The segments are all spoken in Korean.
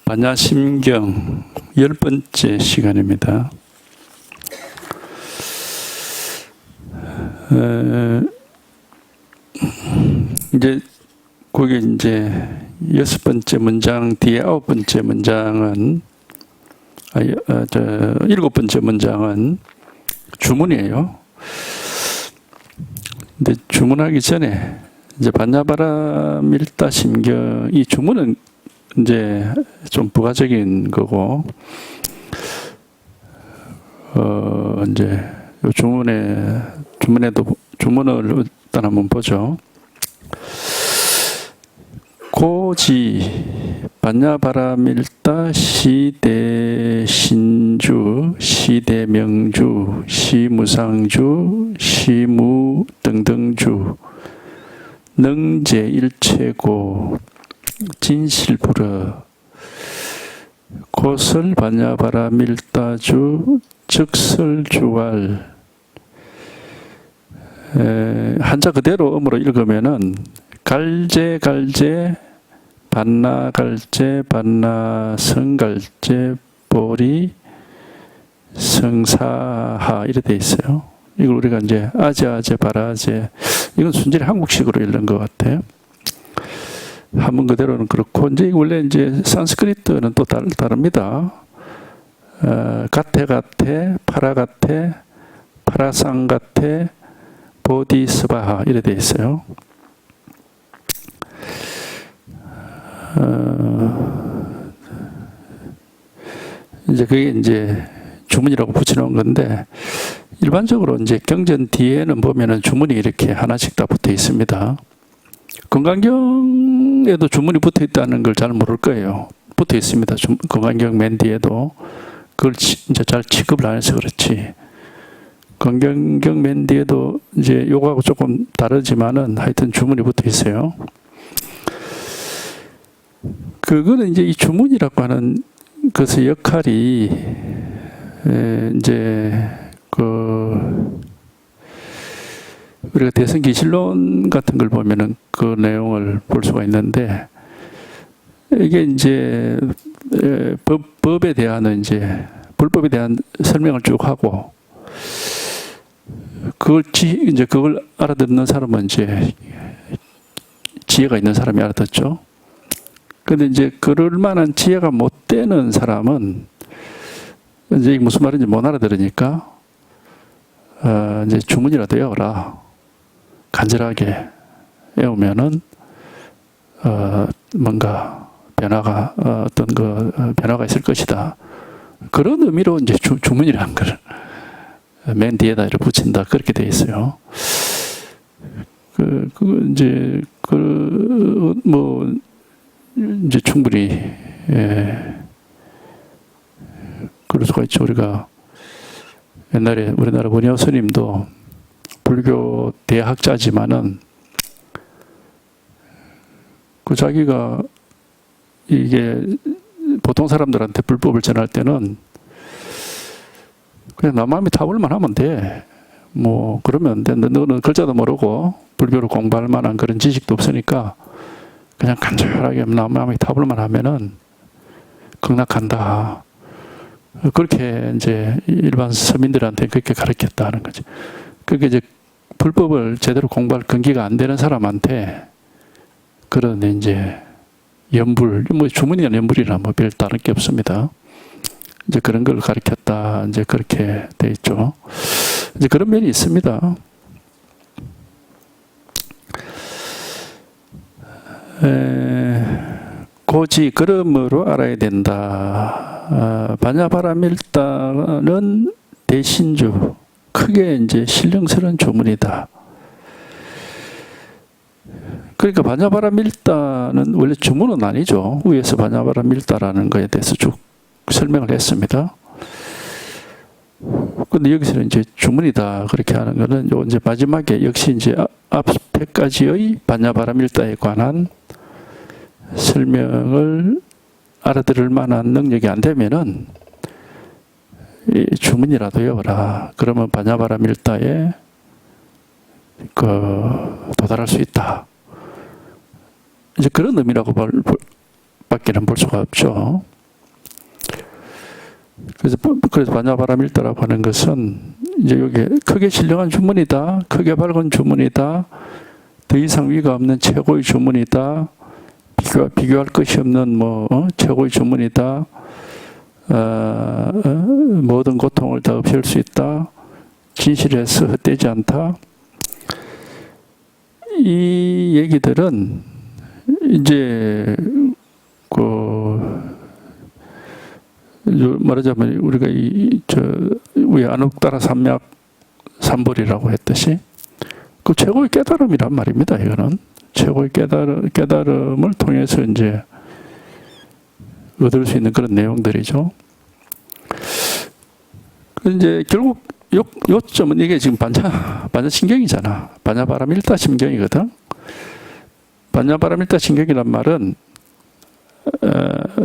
반야심경 10번째 시간입니다. 이제 거기 이제 6번째 문장 뒤에 9번째 문장은 7번째 문장은 주문이에요. 근데 주문하기 전에 이제 반야바라밀다 심경, 이 주문은 이제 좀 부가적인 거고, 이제 요 주문을 일단 한번 보죠. 고지 반야바라밀다 시대신주, 시대명주, 시무상주, 시무등등주, 능제일체고, 진실불허, 고설 반야바라밀다주, 즉설주왈. 한자 그대로 음으로 읽으면은 갈제, 반나갈제, 반나성갈제, 보리, 성사하 이렇게 돼 있어요. 이걸 우리가 이제 아제, 바라제, 이건 순전히 한국식으로 읽는 것 같아요. 한문 그대로는 그렇고, 이제 원래 이제 산스크리트는 또 다릅니다. 가테, 파라가테, 파라상가테, 보디스바하 이렇게 돼 있어요. 이제 그게 이제 주문이라고 붙여놓은 건데, 일반적으로 이제 경전 뒤에는 보면은 주문이 이렇게 하나씩 다 붙어 있습니다. 건강경에도 주문이 붙어 있다는 걸 잘 모를 거예요. 붙어 있습니다. 건강경 맨 뒤에도. 그걸 이제 잘 취급을 안 해서 그렇지. 건강경 맨 뒤에도 이제 요거하고 조금 다르지만은 하여튼 주문이 붙어 있어요. 그거는 이제 이 주문이라고 하는 것의 역할이 이제 우리가 대성기실론 같은 걸 보면은 그 내용을 볼 수가 있는데, 이게 이제 법에 대한 이제 불법에 대한 설명을 쭉 하고, 그걸 알아듣는 사람은 이제 지혜가 있는 사람이 알아듣죠. 근데 이제 그럴 만한 지혜가 못 되는 사람은 이제 이게 무슨 말인지 못 알아들으니까 이제 주문이라도 외워라. 간절하게 외우면은 뭔가 변화가 변화가 있을 것이다. 그런 의미로 이제 주문이라는 걸 맨 뒤에다 이렇게 붙인다, 그렇게 돼 있어요. 이제 충분히 그럴 수가 있죠. 우리가 옛날에 우리나라 원효 스님도 불교 대학자지만은 자기가 이게 보통 사람들한테 불법을 전할 때는 그냥 나 마음이 타올만 하면 돼. 뭐 그러면 돼. 너는 글자도 모르고 불교를 공부할 만한 그런 지식도 없으니까 그냥 간절하게 나 마음이 타올만 하면은 극락한다. 그렇게 이제 일반 서민들한테 그렇게 가르쳤다는 거죠. 그게 이제 불법을 제대로 공부할 근기가 안 되는 사람한테 그런 이제 연불, 뭐 주문이나 연불이나 뭐 별 다른 게 없습니다. 이제 그런 걸 가르쳤다. 이제 그렇게 돼 있죠. 이제 그런 면이 있습니다. 고지, 그러므로 알아야 된다. 반야바라밀다는 대신주, 크게 이제 신령스러운 주문이다. 그러니까 반야바라밀다는 원래 주문은 아니죠. 위에서 반야바라밀다라는 거에 대해서 쭉 설명을 했습니다. 근데 여기서는 이제 주문이다 그렇게 하는 거는 요 이제 마지막에 역시 이제 앞에까지의 반야바라밀다에 관한 설명을 알아들을 만한 능력이 안 되면은 주문이라도 외워라. 그러면 반야바라밀다에 도달할 수 있다. 이제 그런 의미라고 밖에는 볼 수가 없죠. 그래서 반야바라밀다라고 하는 것은 이제 여기 크게 신령한 주문이다, 크게 밝은 주문이다, 더 이상 위가 없는 최고의 주문이다, 비교할 것이 없는 최고의 주문이다, 모든 고통을 다 없앨 수 있다, 진실에서 헛되지 않다. 이 얘기들은 이제 말하자면 우리가 위 안옥따라 삼약 삼벌이라고 했듯이 그 최고의 깨달음이란 말입니다. 이거는 최고의 깨달음을 통해서 이제 얻을 수 있는 그런 내용들이죠. 이제 결국 요점은 이게 지금 반야신경이잖아. 반야바라밀다 신경이거든. 반야바라밀다 신경이란 말은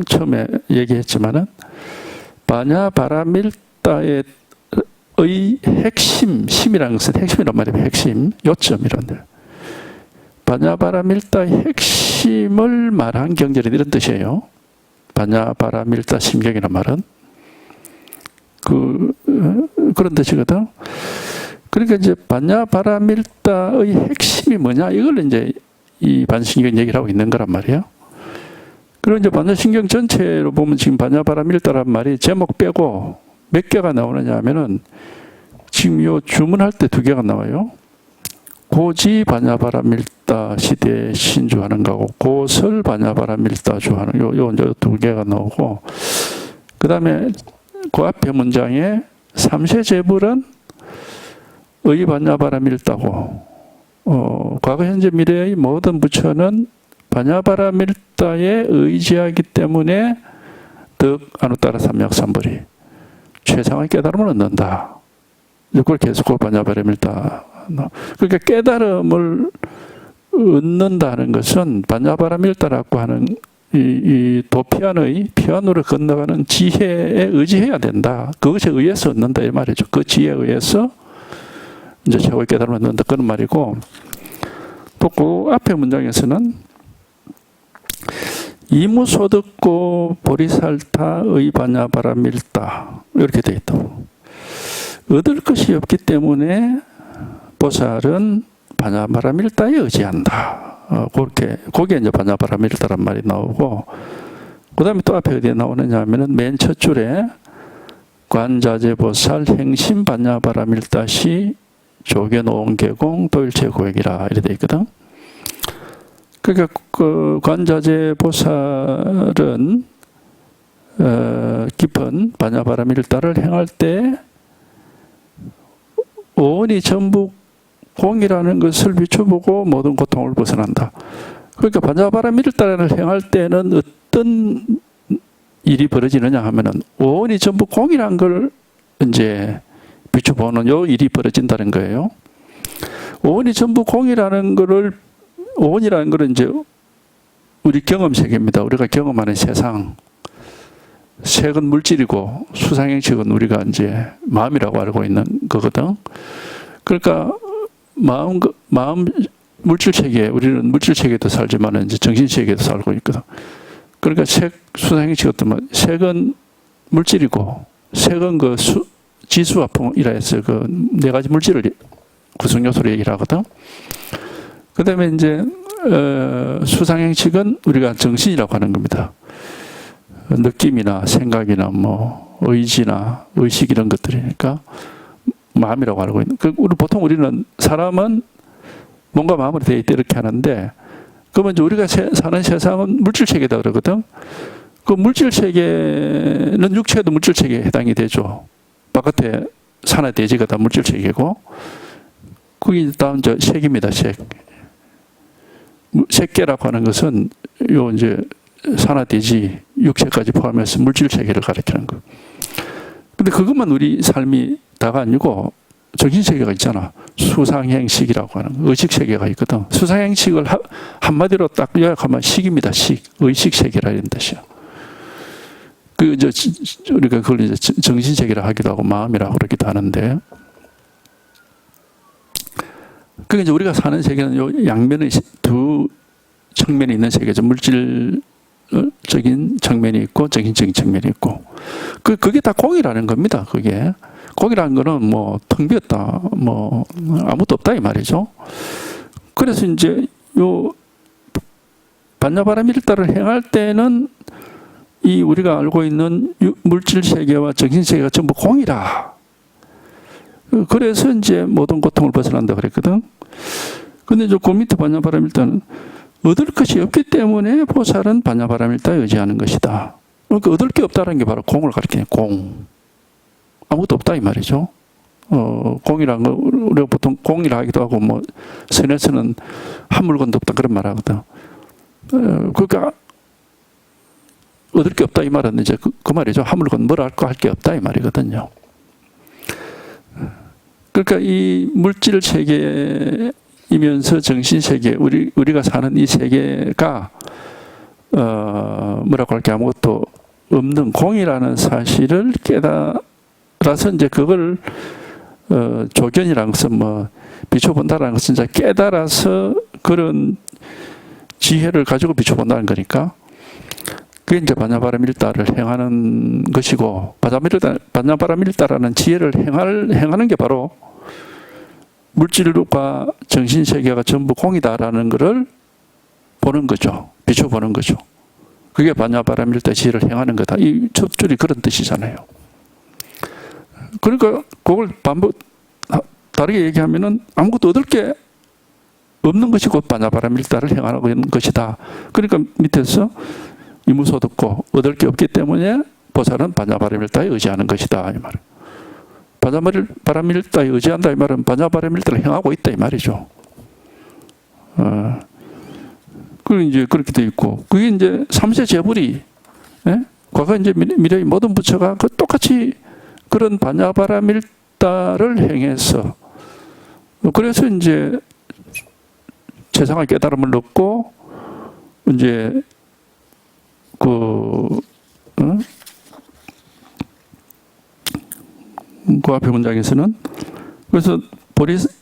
처음에 얘기했지만은 반야바라밀다의 핵심, 심이라는 것은 핵심이란 말이에요. 핵심, 요점이란 데. 반야바라밀다의 핵심을 말한 경전이 이런 뜻이에요. 반야바라밀다 심경이란 말은 그런 뜻이거든. 그러니까 이제 반야바라밀다의 핵심이 뭐냐? 이걸 이제 이 반신경 얘기를 하고 있는 거란 말이에요. 그리고 이제 반야신경 전체로 보면 지금 반야바라밀다란 말이 제목 빼고 몇 개가 나오느냐 하면은 지금 요 주문할 때 2개가 나와요. 고지 반야바라밀다 시대에 신주하는 거고 고설 반야바라밀다 주하는 요 이제 2개가 나오고 그 다음에 그 앞에 문장에 삼세제불은 의 반야바라밀다고 과거 현재 미래의 모든 부처는 반야바라밀다에 의지하기 때문에 덕 아누따라 삼약삼벌이 최상의 깨달음을 얻는다. 이걸 계속 반야바라밀다. 그러니까 깨달음을 얻는다는 것은 반야바라밀다라고 하는 이 도피안의 피안으로 건너가는 지혜에 의지해야 된다. 그것에 의해서 얻는다 이 말이죠. 그 지혜에 의해서 이제 최고의 깨달음을 얻는다 그런 말이고 또 그 앞에 문장에서는 이무소득고 보리살타의 반야바라밀다 이렇게 되어 있다고. 얻을 것이 없기 때문에 보살은 반야바라밀다에 의지한다. 거기에 이제 반야바라밀다란 말이 나오고, 그 다음에 또 앞에 어디에 나오느냐 하면은 맨 첫 줄에 관자재보살 행심 반야바라밀다시 조견오온계공 도일체고액이라 이렇게 되어 있거든. 그러니까 그 관자재보살은 깊은 반야바라밀다를 행할 때 오온이 전부 공이라는 것을 비춰보고 모든 고통을 벗어난다. 그러니까 반야바라밀다를 행할 때는 어떤 일이 벌어지느냐 하면은 오온이 전부 공이라는 걸 이제 비춰보는 요 일이 벌어진다는 거예요. 오온이 전부 공이라는 거를 오온이라는 거는 이제 우리 경험 세계입니다. 우리가 경험하는 세상. 색은 물질이고 수상행식은 우리가 이제 마음이라고 알고 있는 거거든. 그러니까 마음 물질 세계, 우리는 물질 세계도 살지만 이제 정신 세계도 살고 있거든. 그러니까 색, 수상행식 어떤 색은 물질이고 색은 그 지수화풍이라 해서 그 4가지 물질을 구성 요소로 얘기를 하거든. 그 다음에 이제 수상행식은 우리가 정신이라고 하는 겁니다. 느낌이나 생각이나 의지나 의식 이런 것들이니까 마음이라고 알고 있는. 보통 우리는 사람은 뭔가 마음으로 되어 있다 이렇게 하는데, 그러면 이제 우리가 사는 세상은 물질 세계다 그러거든. 그 물질 세계는 육체도 물질 세계에 해당이 되죠. 바깥에 산화 대지가 다 물질 세계고, 그게 다음 이제 색입니다. 색계라고 하는 것은 요 이제 산화 대지 육체까지 포함해서 물질 세계를 가리키는 거. 근데 그것만 우리 삶이 다가 아니고 정신세계가 있잖아. 수상행식이라고 하는 의식세계가 있거든. 수상행식을 한마디로 딱 요약하면 식입니다. 의식세계라 이런 뜻이야. 우리가 그걸 이제 정신세계라 하기도 하고 마음이라고 그러기도 하는데, 그게 이제 우리가 사는 세계는 요 양면의 2 측면이 있는 세계죠. 물질 물질적인 측면이 있고 정신적인 측면이 있고 그게 다 공이라는 겁니다. 그게 공이라는 거는 뭐 텅 비었다, 뭐 아무것도 없다 이 말이죠. 그래서 이제 요 반야바라밀다를 행할 때는 이 우리가 알고 있는 물질 세계와 정신 세계가 전부 공이라. 그래서 이제 모든 고통을 벗어난다 그랬거든. 근데 이제 그 밑에 반야바라밀다는 얻을 것이 없기 때문에 보살은 반야바라밀다에 의지하는 것이다. 그러니까 얻을 게 없다는 게 바로 공을 가리키네. 공. 아무것도 없다 이 말이죠. 공이란 거 우리가 보통 공이라 하기도 하고 뭐 선에서는 한 물건도 없다 그런 말 하거든. 그러니까 얻을 게 없다 이 말은 이제 그 말이죠. 한 물건 뭘 할 게 없다 이 말이거든요. 그러니까 이 물질 세계이면서 정신 세계, 우리가 사는 이 세계가 뭐라고 할게 아무것도 없는 공이라는 사실을 깨달아서 이제 그걸 조견이라는 것은 뭐 비춰본다라는 것은 이제 깨달아서 그런 지혜를 가지고 비춰본다는 거니까 그게 이제 반야바라밀다를 행하는 것이고 반야바라밀다라는 지혜를 행하는 게 바로 물질과 정신세계가 전부 공이다라는 것을 보는 거죠. 비춰보는 거죠. 그게 반야바라밀다 지혜를 행하는 거다. 이 첫 줄이 그런 뜻이잖아요. 그러니까 그걸 다르게 얘기하면은 아무것도 얻을 게 없는 것이 곧 반야바라밀다를 행하는 것이다. 그러니까 밑에서 이무소득고 얻을 게 없기 때문에 보살은 반야바라밀다에 의지하는 것이다 이 말. 반야바라밀다에 의지한다 이 말은 반야바라밀다를 행하고 있다 이 말이죠. 그 이제 그렇게 돼 있고 그게 이제 삼세 재불이 과거 이제 미래의 모든 부처가 그 똑같이 그런 반야바라밀다를 행해서 그래서 이제 최상의 깨달음을 얻고 이제 그 앞에 문장에서는 그래서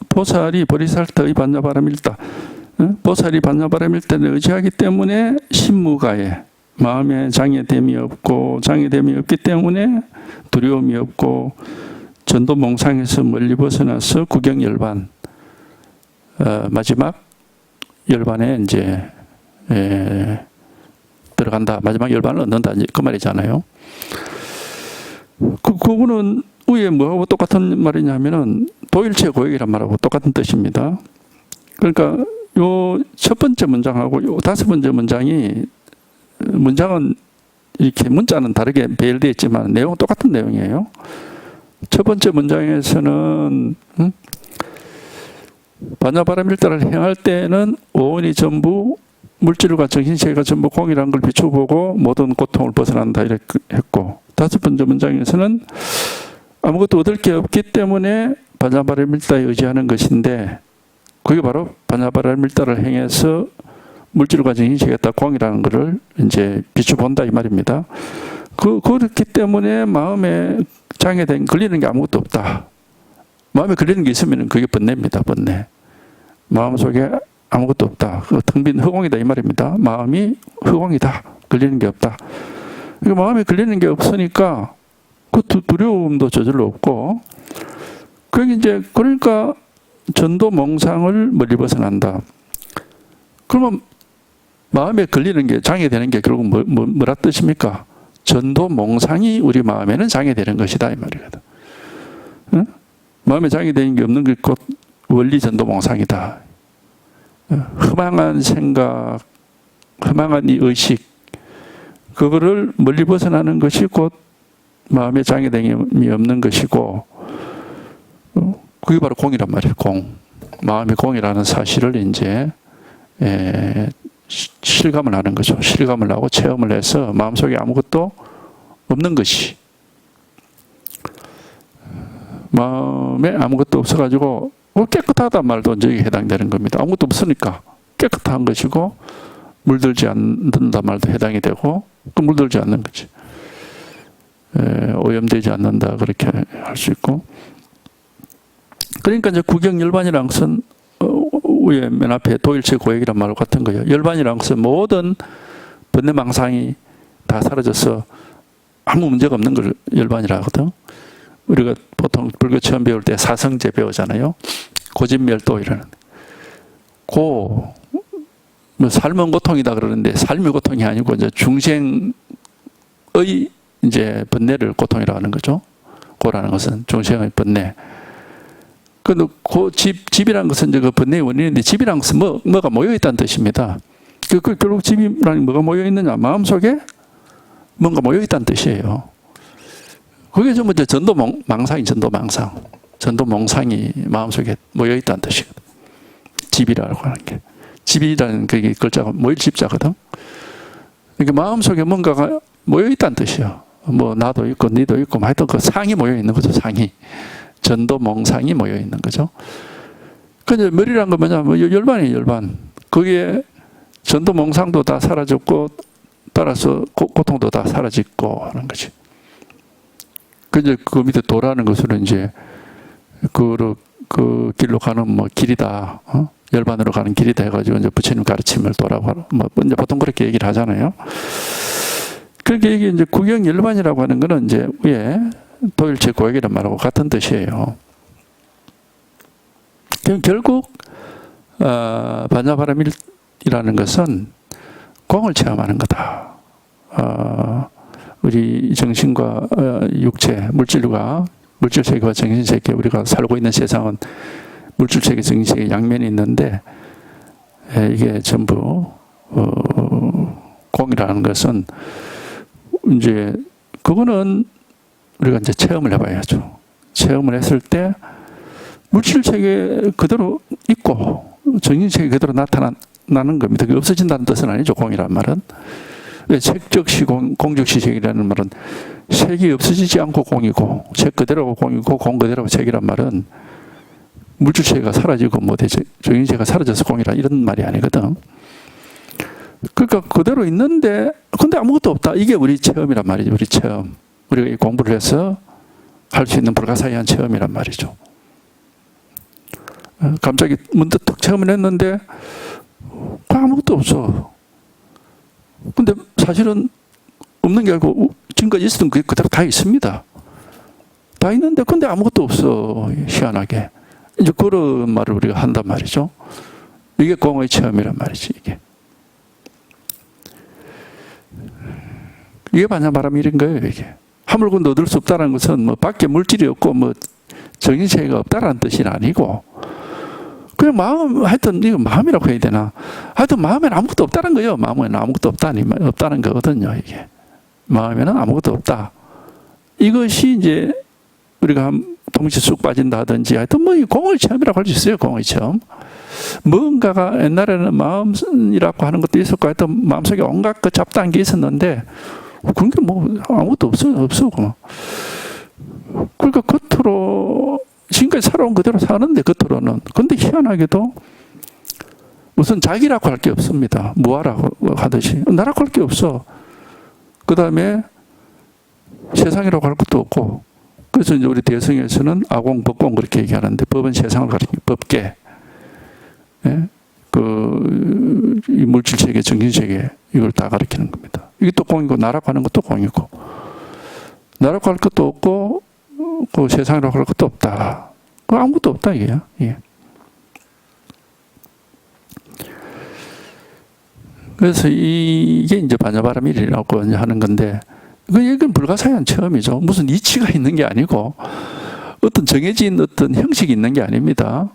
보살이 보리살타의 반야바라밀다 보살이 반야바라밀다에 의지하기 때문에 신무가에 마음에 장애됨이 없고 장애됨이 없기 때문에 두려움이 없고 전도몽상에서 멀리 벗어나서 구경열반 마지막 열반에 이제 들어간다. 마지막 열반을 얻는다. 그 말이잖아요. 그거는 위에 뭐하고 똑같은 말이냐면은 도일체 고액이란 말하고 똑같은 뜻입니다. 그러니까 요 첫 번째 문장하고 요 다섯 번째 문장은 이렇게 문자는 다르게 배열되어 있지만 내용은 똑같은 내용이에요. 첫 번째 문장에서는 반야바라밀다를 행할 때는 오온이 전부 물질과 정신세계가 전부 공이라는 걸 비춰보고 모든 고통을 벗어난다 이렇게 했고 다섯 번째 문장에서는 아무것도 얻을 게 없기 때문에 반야바라밀다에 의지하는 것인데 그게 바로 반야바라밀다를 행해서 물질과 정신세계가 다 공이라는 것을 이제 비춰본다 이 말입니다. 그렇기 때문에 마음에 장애된 걸리는 게 아무것도 없다. 마음에 걸리는 게 있으면 그게 번뇌입니다. 번뇌. 마음속에 아무것도 없다. 텅 빈 허공이다 이 말입니다. 마음이 허공이다. 걸리는 게 없다. 그러니까 마음에 걸리는 게 없으니까 그 두려움도 저절로 없고 그러니까 전도 몽상을 멀리 벗어난다. 그러면 마음에 걸리는 게 장애되는 게 결국 뭐라 뜻입니까? 전도 몽상이 우리 마음에는 장애되는 것이다 이 말이거든. 응? 마음에 장애되는 게 없는 게 곧 원리 전도 몽상이다. 흠망한 생각, 흠망한 이 의식, 그거를 멀리 벗어나는 것이 곧 마음에 장애됨이 없는 것이고, 그게 바로 공이란 말이에요. 공. 마음이 공이라는 사실을 이제 실감을 하는 거죠. 실감을 하고 체험을 해서 마음속에 아무것도 없는 것이 마음에 아무것도 없어가지고 깨끗하단 말도 이제 해당되는 겁니다. 아무것도 없으니까 깨끗한 것이고 물들지 않는다 말도 해당이 되고 또 물들지 않는 거지. 오염되지 않는다 그렇게 할 수 있고 그러니까 이제 구경열반이라는 것은 위에 맨 앞에 도일체 고액이란 말 같은 거예요. 열반이라는 것은 모든 번뇌망상이 다 사라져서 아무 문제가 없는 걸 열반이라 하거든. 우리가 보통 불교 처음 배울 때 사성제 배우잖아요. 고진멸도 이러는. 뭐 삶은 고통이다 그러는데 삶이 고통이 아니고 이제 중생의 이제 번뇌를 고통이라고 하는 거죠. 고라는 것은 중생의 번뇌. 근데 집이라는 것은 이제 그 번뇌의 원인인데 집이라는 것은 뭐가 모여 있다는 뜻입니다. 결국 집이라는 뭐가 모여 있느냐? 마음속에 뭔가 모여 있다는 뜻이에요. 그게 전부 이제 전도망상이 전도몽상이 마음속에 모여 있다는 뜻이거든. 집이라고 하는 게. 집이라는 그 글자가 모일 집자거든. 그러니까 마음속에 뭔가가 모여 있다는 뜻이에요. 뭐 나도 있고 니도 있고 하여튼 그 상이 모여 있는 거죠. 상이. 전도몽상이 모여 있는 거죠. 근데 머리란 건 뭐냐면 열반이에요. 열반. 그게 전도몽상도 다 사라졌고 따라서 고통도 다 사라졌고 하는 거지. 그 밑에 도라는 것은 이제 그 길로 가는 뭐 길이다. 열반으로 가는 길이다 해가지고 이제 부처님 가르침을 도라고 하고 뭐 이제 보통 그렇게 얘기를 하잖아요. 그렇게 이게 이제 구경열반이라고 하는 거는 이제 위에 도일체 고액이란 말하고 같은 뜻이에요. 결국 반야바람이라는 것은 공을 체험하는 거다. 우리 정신과 육체, 물질세계와 정신세계, 우리가 살고 있는 세상은 물질세계, 정신세계 양면이 있는데 이게 전부 공이라는 것은 이제 그거는 우리가 이제 체험을 해봐야죠. 체험을 했을 때 물질세계 그대로 있고 정신세계 그대로 나타나는 겁니다. 그게 없어진다는 뜻은 아니죠. 공이란 말은. 색적시 공적시 색이라는 말은 색이 없어지지 않고 공이고 색 그대로 공이고 공 그대로 색이란 말은 물질세계가 사라지고 뭐 정신세계가 사라져서 공이라 이런 말이 아니거든. 그러니까 그대로 있는데 근데 아무것도 없다. 이게 우리 체험이란 말이죠. 우리 체험. 우리가 이 공부를 해서 할 수 있는 불가사의한 체험이란 말이죠. 갑자기 문득 탁 체험을 했는데 아무것도 없어. 근데 사실은 없는 게 아니고 지금까지 있었던 게 그대로 다 있습니다. 다 있는데 근데 아무것도 없어. 희한하게. 이제 그런 말을 우리가 한단 말이죠. 이게 공의 체험이란 말이지. 이게 반야바람일인 거예요. 이게. 하물고 얻을 수 없다는 것은 뭐 밖에 물질이 없고 뭐 정신세계가 없다라는 뜻이 아니고 그냥 마음, 하여튼 이거 마음이라고 해야 되나? 하여튼 마음에는 아무것도 없다는 거예요. 마음에는 아무것도 없다는 거거든요. 이게 마음에는 아무것도 없다. 이것이 이제 우리가 동시 쑥 빠진다 하든지 하여튼 뭐 이 공의 체험이라고 할 수 있어요. 공의 체험. 뭔가가 옛날에는 마음이라고 하는 것도 있었고 하여튼 마음속에 온갖 그 잡다한 게 있었는데 그런 게 뭐 아무것도 없어. 그러니까 겉으로 지금까지 살아온 그대로 사는데 겉으로는. 근데 희한하게도 우선 자기라고 할 게 없습니다. 무아라고 하듯이. 나라고 할 게 없어. 그 다음에 세상이라고 할 것도 없고. 그래서 이제 우리 대성에서는 아공, 법공 그렇게 얘기하는데 법은 세상을 가리키는 법계. 예? 이 물질세계, 정신세계 이걸 다 가리키는 겁니다. 이게 또 공이고 나라고 하는 것도 공이고 나라고 할 것도 없고 그 세상이라고 할 것도 없다. 아무것도 없다 이게요. 예. 그래서 이게 이제 반야바람일이라고 하는 건데 이건 불가사의한 체험이죠. 무슨 이치가 있는 게 아니고 어떤 정해진 어떤 형식이 있는 게 아닙니다.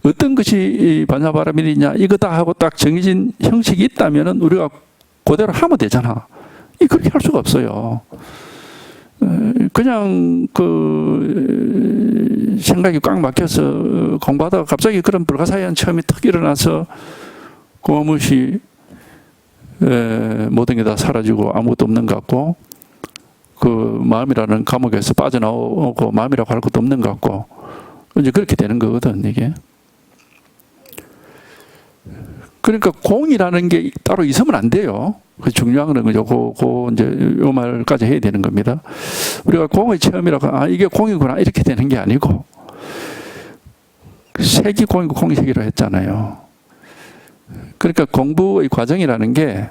어떤 것이 반야바람일이냐 이거다 하고 딱 정해진 형식이 있다면은 우리가 그대로 하면 되잖아. 그렇게 할 수가 없어요. 그냥 그 생각이 꽉 막혀서 공부하다가 갑자기 그런 불가사의한 체험이 탁 일어나서 고무시 모든 게 다 사라지고 아무것도 없는 것 같고 그 마음이라는 감옥에서 빠져나오고 마음이라고 할 것도 없는 것 같고 이제 그렇게 되는 거거든 이게. 그러니까 공이라는 게 따로 있으면 안 돼요. 그 중요한 건 요 이제 요 말까지 해야 되는 겁니다. 우리가 공의 체험이라고 이게 공이구나 이렇게 되는 게 아니고 색이 공이고 공이 색이라고 했잖아요. 그러니까 공부의 과정이라는 게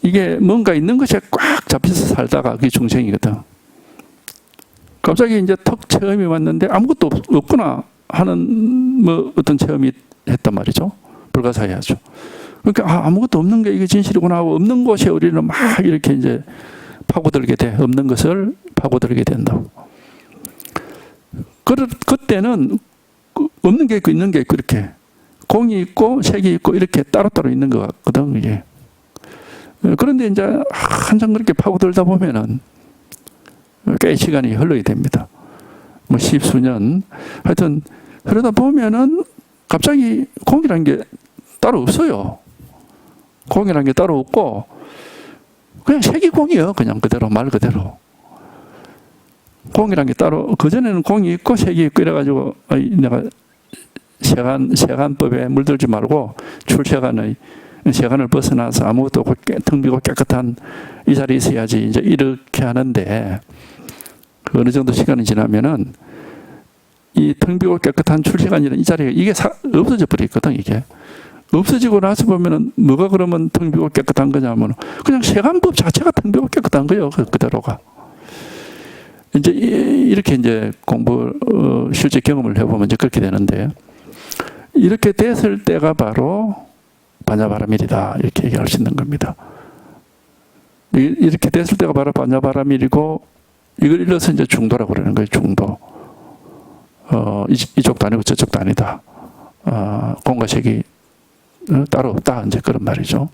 이게 뭔가 있는 것에 꽉 잡혀서 살다가 그게 중생이거든. 갑자기 이제 턱 체험이 왔는데 아무것도 없구나 하는 뭐 어떤 체험이 했단 말이죠. 불가사의하죠. 그러니까 아무것도 없는 게 이게 진실이구나 하고 없는 곳에 우리는 막 이렇게 이제 파고들게 돼. 없는 것을 파고들게 된다고. 그때는 없는 게 있고 있는 게 있고 이렇게 공이 있고 색이 있고 이렇게 따로따로 있는 것 같거든 이게. 그런데 이제 한참 그렇게 파고들다 보면은 꽤 시간이 흘러야 됩니다. 뭐 십수년 하여튼 그러다 보면은 갑자기 공이라는 게 따로 없어요. 공이라는 게 따로 없고 그냥 색이 공이에요. 그냥 그대로 말 그대로. 공이라는 게 따로 그전에는 공이 있고 색이 있고 이래가지고 내가 세간법에 물들지 말고 출세간의 세간을 벗어나서 아무것도 없고 텅 비고 깨끗한 이 자리에 있어야지 이제 이렇게 하는데 어느 정도 시간이 지나면은 이 텅 비고 깨끗한 출세간이라는 이 자리가 이게 없어져 버리거든 이게. 없어지고 나서 보면은 뭐가 그러면 텅 비고 깨끗한 거냐면 그냥 세간법 자체가 텅 비고 깨끗한 거예요. 그대로가. 이제 이렇게 이제 실제 경험을 해보면 이제 그렇게 되는데 이렇게 됐을 때가 바로 반야바라밀이다 이렇게 얘기할 수 있는 겁니다. 이렇게 됐을 때가 바로 반야바라밀이고 이걸 일러서 이제 중도라고 그러는 거예요. 중도. 이쪽도 아니고 저쪽도 아니다. 공과 색이 따로 없다 이제 그런 말이죠.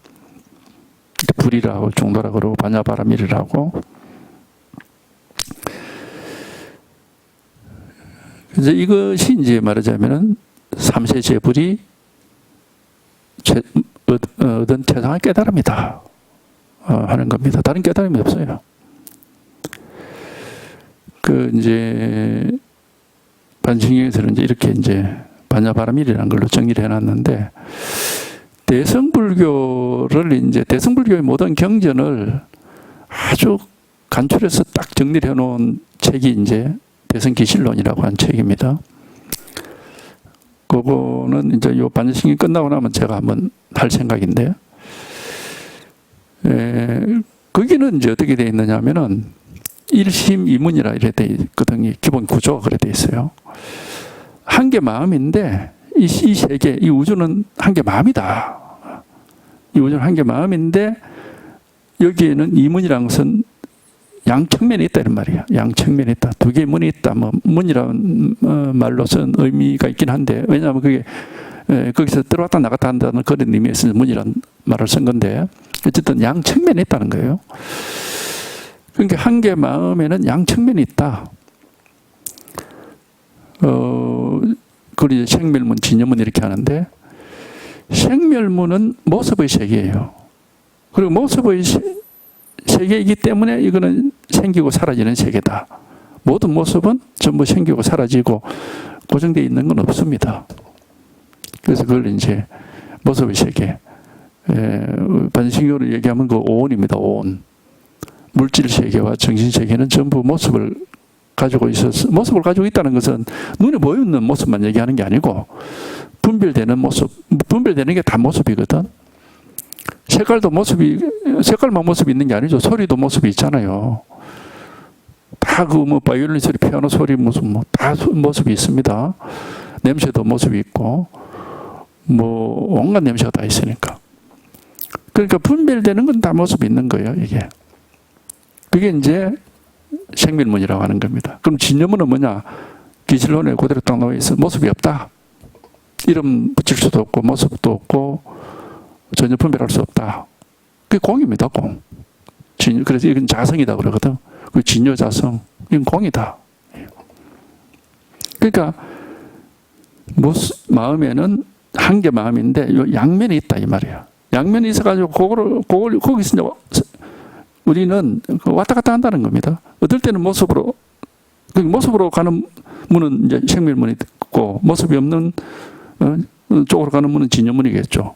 불이라고 중도라고 그러고 반야바라밀이라고. 이제 이것이 이제 말하자면은 삼세 제불이 얻은 최상의 깨달음이다 하는 겁니다. 다른 깨달음이 없어요. 이제 반신경에서는 이제 이렇게 이제 반야바라밀이라는 걸로 정리를 해놨는데 대승불교의 모든 경전을 아주 간추려서 딱 정리를 해놓은 책이 이제 대승기실론이라고 하는 책입니다. 그거는 이제 요 반야신경이 끝나고 나면 제가 한번 할 생각인데, 거기는 이제 어떻게 되어 있느냐 하면은, 일심 이문이라 이래 돼 있거든요. 기본 구조가 그래 돼 있어요. 한 개 마음인데, 이 세계, 이 우주는 한 개 마음이다. 이 우주는 한 개 마음인데, 여기에는 이문이라는 것은 양측면이 있다 이런 말이야. 양측면이 있다. 두 개의 문이 있다. 뭐 문이라는 말로서는 의미가 있긴 한데 왜냐하면 그게 거기서 들어왔다 나갔다 한다는 그런 의미에서 문이라는 말을 쓴 건데 어쨌든 양측면이 있다는 거예요. 그러니까 한 개 마음에는 양측면이 있다. 그리고 생멸문, 진여문 이렇게 하는데 생멸문은 모습의 세계예요. 그리고 모습의 세계이기 때문에 이거는 생기고 사라지는 세계다. 모든 모습은 전부 생기고 사라지고 고정되어 있는 건 없습니다. 그래서 그걸 이제 모습의 세계. 반신경으로 얘기하면 그 오온입니다. 오온. 물질 세계와 정신 세계는 전부 모습을 가지고 있어서 모습을 가지고 있다는 것은 눈에 보이는 모습만 얘기하는 게 아니고 분별되는 모습, 분별되는 게 다 모습이거든. 색깔도 색깔만 모습이 있는 게 아니죠. 소리도 모습이 있잖아요. 다 뭐 바이올린 소리, 피아노 소리 무슨 다 모습이 있습니다. 냄새도 모습이 있고 뭐 온갖 냄새가 다 있으니까. 그러니까 분별되는 건 다 모습이 있는 거예요. 이게. 그게 이제 생멸문이라고 하는 겁니다. 그럼 진여문은 뭐냐? 기실론에 그대로 딱 나와 있어. 모습이 없다. 이름 붙일 수도 없고 모습도 없고 전혀 분별할 수 없다. 그게 공입니다. 공. 그래서 이건 자성이다 그러거든. 그 진여자성. 이건 공이다. 그러니까 마음에는 한 개 마음인데 요 양면이 있다 이 말이야. 양면이 있어가지고 거기서 우리는 왔다 갔다 한다는 겁니다. 어떨 때는 모습으로 가는 문은 이제 생멸문이 있고 모습이 없는 쪽으로 가는 문은 진여문이겠죠.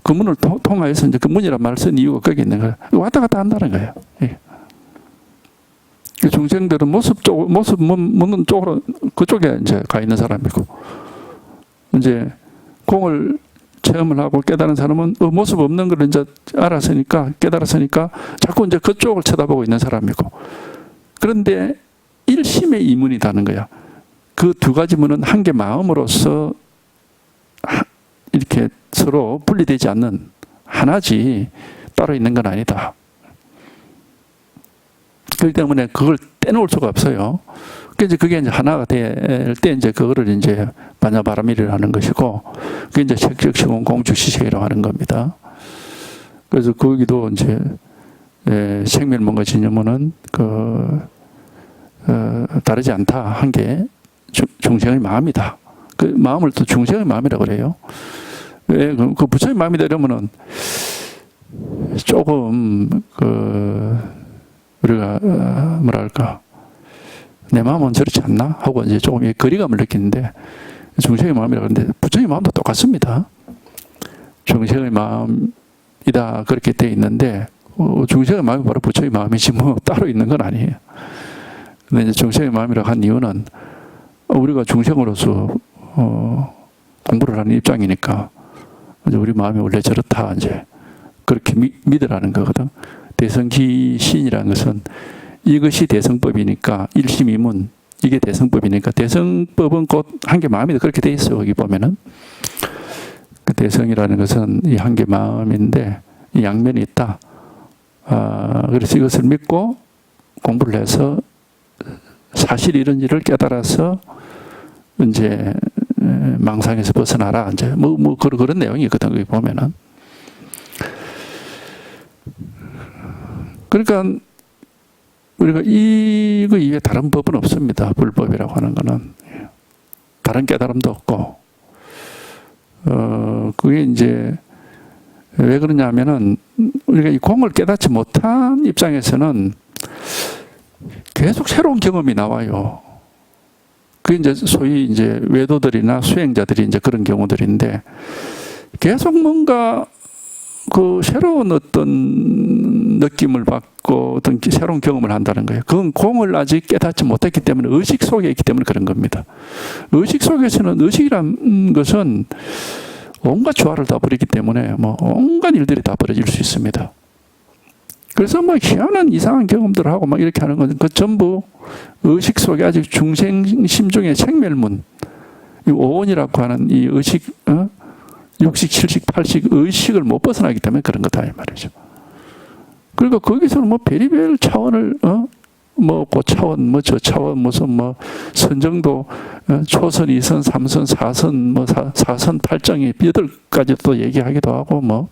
그 문을 통하여서 이제 그 문이란 말을 쓴 이유가 거기 있는 거예요. 왔다 갔다 한다는 거예요. 예. 중생들은 모습 묻는 쪽으로 그쪽에 이제 가 있는 사람이고 이제 공을 체험을 하고 깨달은 사람은 모습 없는 걸 이제 알았으니까, 깨달았으니까 자꾸 이제 그쪽을 쳐다보고 있는 사람이고. 그런데 일심의 이문이다는 거야. 그 두 가지 문은 한 개 마음으로서 이렇게 서로 분리되지 않는 하나지 따로 있는 건 아니다. 그렇기 때문에 그걸 떼놓을 수가 없어요. 그게 이제 하나가 될 때 이제 그거를 이제 반야바라밀이라고 하는 것이고, 그게 이제 색적시공 공축시색이라고 하는 겁니다. 그래서 거기도 이제 생멸문과 진여문은 다르지 않다 한 게 중생의 마음이다. 그 마음을 또 중생의 마음이라고 그래요. 왜 그 부처의 마음이 되려면은 조금 우리가 뭐랄까, 내 마음은 저렇지 않나 하고 이제 조금 거리감을 느끼는데, 중생의 마음이라고 하는데 부처의 마음도 똑같습니다. 중생의 마음이다 그렇게 돼 있는데 중생의 마음이 바로 부처의 마음이지 뭐 따로 있는 건 아니에요. 근데 이제 중생의 마음이라고 한 이유는 우리가 중생으로서 공부를 하는 입장이니까 이제 우리 마음이 원래 저렇다 이제 그렇게 믿으라는 거거든. 대성기 시인이라는 것은 이것이 대성법이니까 일심이문, 이게 대성법이니까, 대성법은 곧 한 개 마음이 그렇게 돼 있어요. 여기 보면은 그 대성이라는 것은 이 한 개 마음인데 이 양면이 있다. 그래서 이것을 믿고 공부를 해서 사실 이런지를 깨달아서 이제 망상에서 벗어나라. 이제 그런 내용이거든. 여기 보면은. 그러니까 우리가 이거 이외에 다른 법은 없습니다. 불법이라고 하는 거는. 다른 깨달음도 없고. 그게 이제 왜 그러냐면은 우리가 이 공을 깨닫지 못한 입장에서는 계속 새로운 경험이 나와요. 그게 이제 소위 이제 외도들이나 수행자들이 이제 그런 경우들인데, 계속 뭔가 새로운 어떤 느낌을 받고 어떤 새로운 경험을 한다는 거예요. 그건 공을 아직 깨닫지 못했기 때문에, 의식 속에 있기 때문에 그런 겁니다. 의식 속에서는, 의식이란 것은 온갖 조화를 다 버리기 때문에 온갖 일들이 다 벌어질 수 있습니다. 그래서 희한한 이상한 경험들을 하고 이렇게 하는 건 그 전부 의식 속에 아직 중생심 중에 생멸문, 이 오원이라고 하는 이 의식, 육식, 칠식, 팔식 의식을 못 벗어나기 때문에 그런 거다 이 말이죠. 그러니까 거기서는 별의별 차원을 고차원, 저차원, 무슨 선정도, 초선, 2선, 3선, 4선, 4선, 8정이 8가지 또 얘기하기도 하고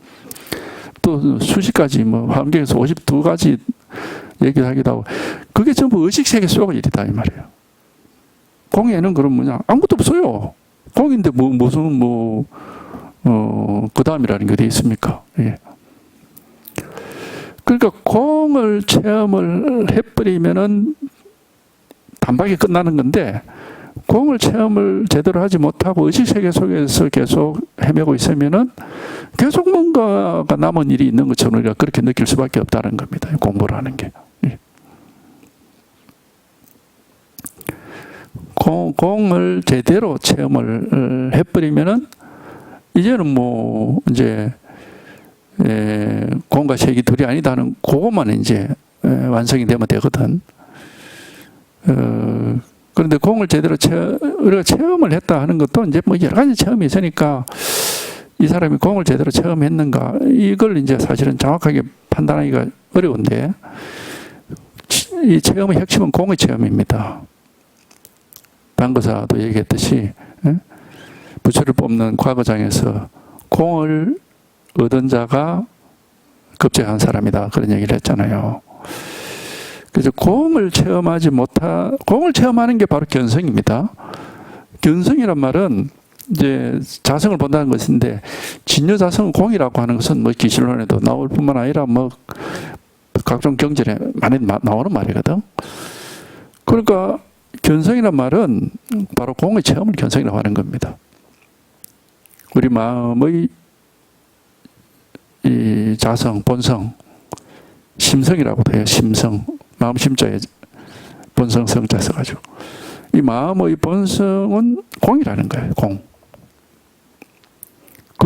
또 수십 가지, 환경에서 52가지 얘기하기도 하고, 그게 전부 의식세계 속의 일이다 이 말이에요. 공에는 그럼 뭐냐, 아무것도 없어요. 공인데 무슨 그 다음이라는 게 어디 있습니까? 예. 그러니까 공을 체험을 해버리면은 단박에 끝나는 건데, 공을 체험을 제대로 하지 못하고 의식세계 속에서 계속 헤매고 있으면은 계속 뭔가가 남은 일이 있는 것처럼 우리가 그렇게 느낄 수밖에 없다는 겁니다. 공부를 하는 게. 공을 제대로 체험을 해버리면은 이제는 이제 공과 색이 둘이 아니다는 그것만 이제 완성이 되면 되거든. 그런데 공을 제대로 우리가 체험을 했다 하는 것도 이제 여러 가지 체험이 있으니까 이 사람이 공을 제대로 체험했는가, 이걸 이제 사실은 정확하게 판단하기가 어려운데, 이 체험의 핵심은 공의 체험입니다. 방거사도 얘기했듯이 부처를 뽑는 과거장에서 공을 얻은 자가 급제한 사람이다, 그런 얘기를 했잖아요. 그래서 공을 체험하는 게 바로 견성입니다. 견성이란 말은 이제 자성을 본다는 것인데, 진여자성 공이라고 하는 것은 기실론에도 나올 뿐만 아니라 각종 경전에 많이 나오는 말이거든. 그러니까 견성이란 말은 바로 공의 체험을 견성이라고 하는 겁니다. 우리 마음의 이 자성, 본성, 심성이라고도 해요. 심성, 마음 심자에 본성 성자 써가지고, 이 마음의 본성은 공이라는 거예요. 공.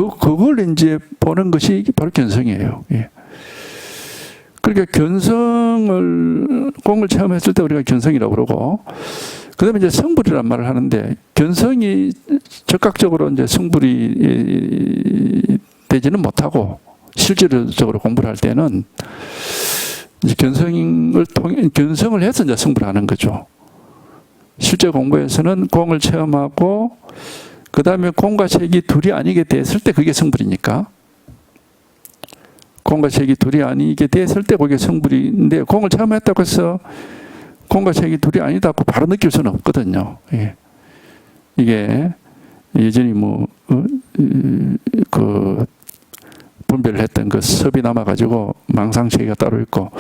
그걸 이제 보는 것이 바로 견성이에요. 예. 그러니까 공을 체험했을 때 우리가 견성이라고 그러고, 그 다음에 이제 성불이란 말을 하는데, 견성이 적극적으로 이제 성불이 되지는 못하고, 실질적으로 공부를 할 때는, 이제 견성을 해서 이제 성불하는 거죠. 실제 공부에서는 공을 체험하고, 그 다음에 공과 색이 둘이 아니게 됐을 때 그게 성불이니까. 공과 색이 둘이 아니게 됐을 때 그게 성불인데, 공을 체험했다고 해서 공과 색이 둘이 아니다고 바로 느낄 수는 없거든요. 예. 이게 예전에 분별을 했던 그 섭이 남아가지고 망상체계가 따로 있고,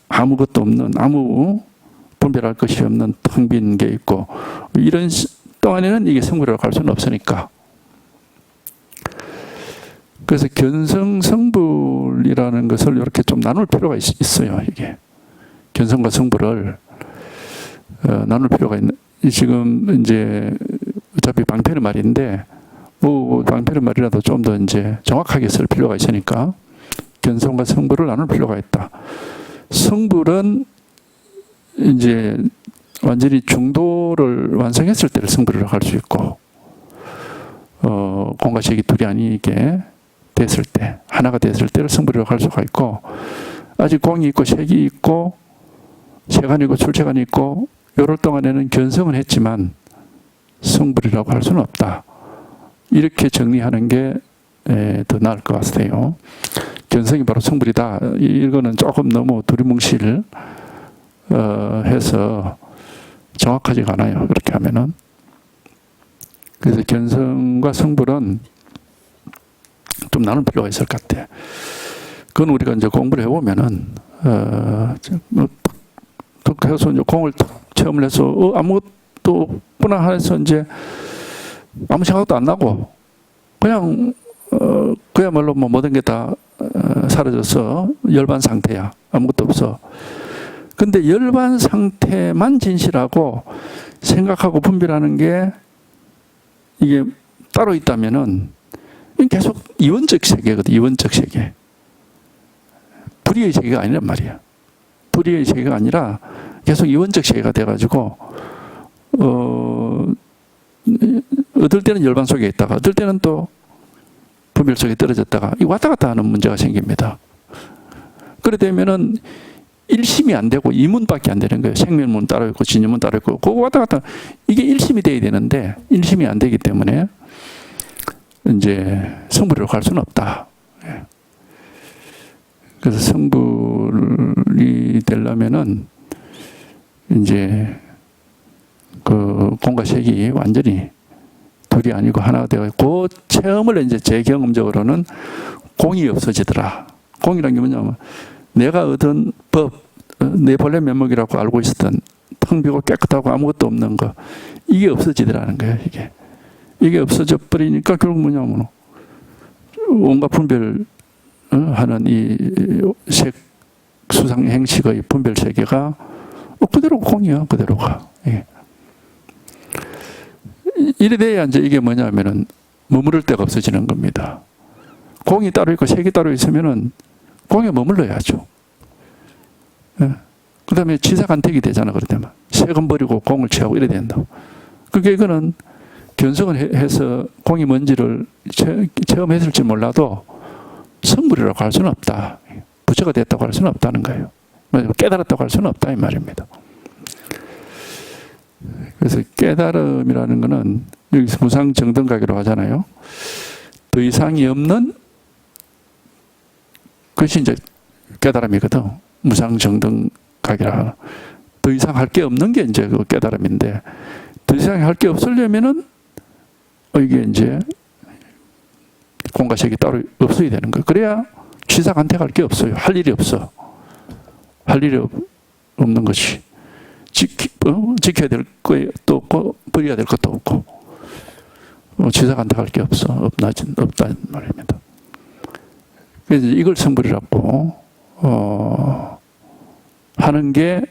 아무것도 없는, 아무 분별할 것이 없는 텅 빈 게 있고, 이런 동안에는 이게 성불이라고 할 수는 없으니까. 그래서 견성, 성불이라는 것을 이렇게 좀 나눌 필요가 있어요. 이게 견성과 성불을 나눌 필요가 있는. 지금 이제 어차피 방패는 말인데, 방패는 말이라도 좀 더 이제 정확하게 쓸 필요가 있으니까 견성과 성불을 나눌 필요가 있다. 성불은 이제 완전히 중도를 완성했을 때를 성불이라고 할 수 있고, 공과 색이 둘이 아니게 됐을 때, 하나가 됐을 때를 성불이라고 할 수가 있고, 아직 공이 있고 색이 있고 세간이 있고 출체간이 있고 요럴 동안에는 견성은 했지만 성불이라고 할 수는 없다. 이렇게 정리하는 게 더 나을 것 같아요. 견성이 바로 성불이다. 이거는 조금 너무 두리뭉실 해서 정확하지가 않아요. 그렇게 하면은. 그래서 견성과 성불은 좀 나눌 필요가 있을 것 같아요. 그건 우리가 이제 공부를 해보면은, 툭 해서 이제 공을 탁 체험을 해서, 아무것도 없구나 해서 이제 아무 생각도 안 나고, 그냥, 그야말로 모든 게 다 사라져서 열반 상태야. 아무것도 없어. 근데 열반 상태만 진실하고 생각하고 분별하는 게 이게 따로 있다면은 계속 이원적 세계거든. 이원적 세계. 불의의 세계가 아니란 말이야. 불의의 세계가 아니라 계속 이원적 세계가 돼가지고 어떨 때는 열반 속에 있다가 어떨 때는 또 분별 속에 떨어졌다가 이 왔다 갔다 하는 문제가 생깁니다. 그래 되면은 일심이 안 되고 이문밖에 안 되는 거예요. 생멸문 따로 있고 진유문 따로 있고 그거 왔다 갔다 이게 일심이 돼야 되는데 일심이 안 되기 때문에 이제 성불이라고 할 수는 없다. 그래서 성불이 되려면은 이제 그 공과 색이 완전히 둘이 아니고 하나가 되어 그 체험을 이제 제 경험적으로는 공이 없어지더라. 공이란 게 뭐냐면 내가 얻은 법, 내 본래 면목이라고 알고 있었던 텅 비고 깨끗하고 아무것도 없는 거 이게 없어지더라는 거예요. 이게 없어져 버리니까 결국 뭐냐면 온갖 분별 하는 이 색 수상 행식의 분별 세계가 그대로 공이야. 그대로가. 예. 이래 돼야 이제 이게 뭐냐면은 머무를 데가 없어지는 겁니다. 공이 따로 있고 색이 따로 있으면은 공에 머물러야죠. 예. 그 다음에 지사간택이 되잖아. 그러면 색은 버리고 공을 취하고 이래 된다고. 그게 이거는 견성을 해서 공이 뭔지를 체험했을지 몰라도 성불이라고 할 수는 없다. 부처가 됐다고 할 수는 없다는 거예요. 깨달았다고 할 수는 없다 이 말입니다. 그래서 깨달음이라는 것은 여기서 무상정등각이라고 하잖아요. 더 이상이 없는 그것이 이제 깨달음이거든. 무상정등각이라. 더 이상 할 게 없는 게 이제 그 깨달음인데 더 이상 할 게 없으려면은 이게 이제 공과 색이 따로 없어야 되는 거예요. 그래야 취사간택할 게 없어요. 할 일이 없어. 할 일이 없는 것이. 지켜야 될 것도 없고, 버려야 될 것도 없고, 취사간택할 게 없어. 없다는 말입니다. 그래서 이걸 성불이라고, 하는 게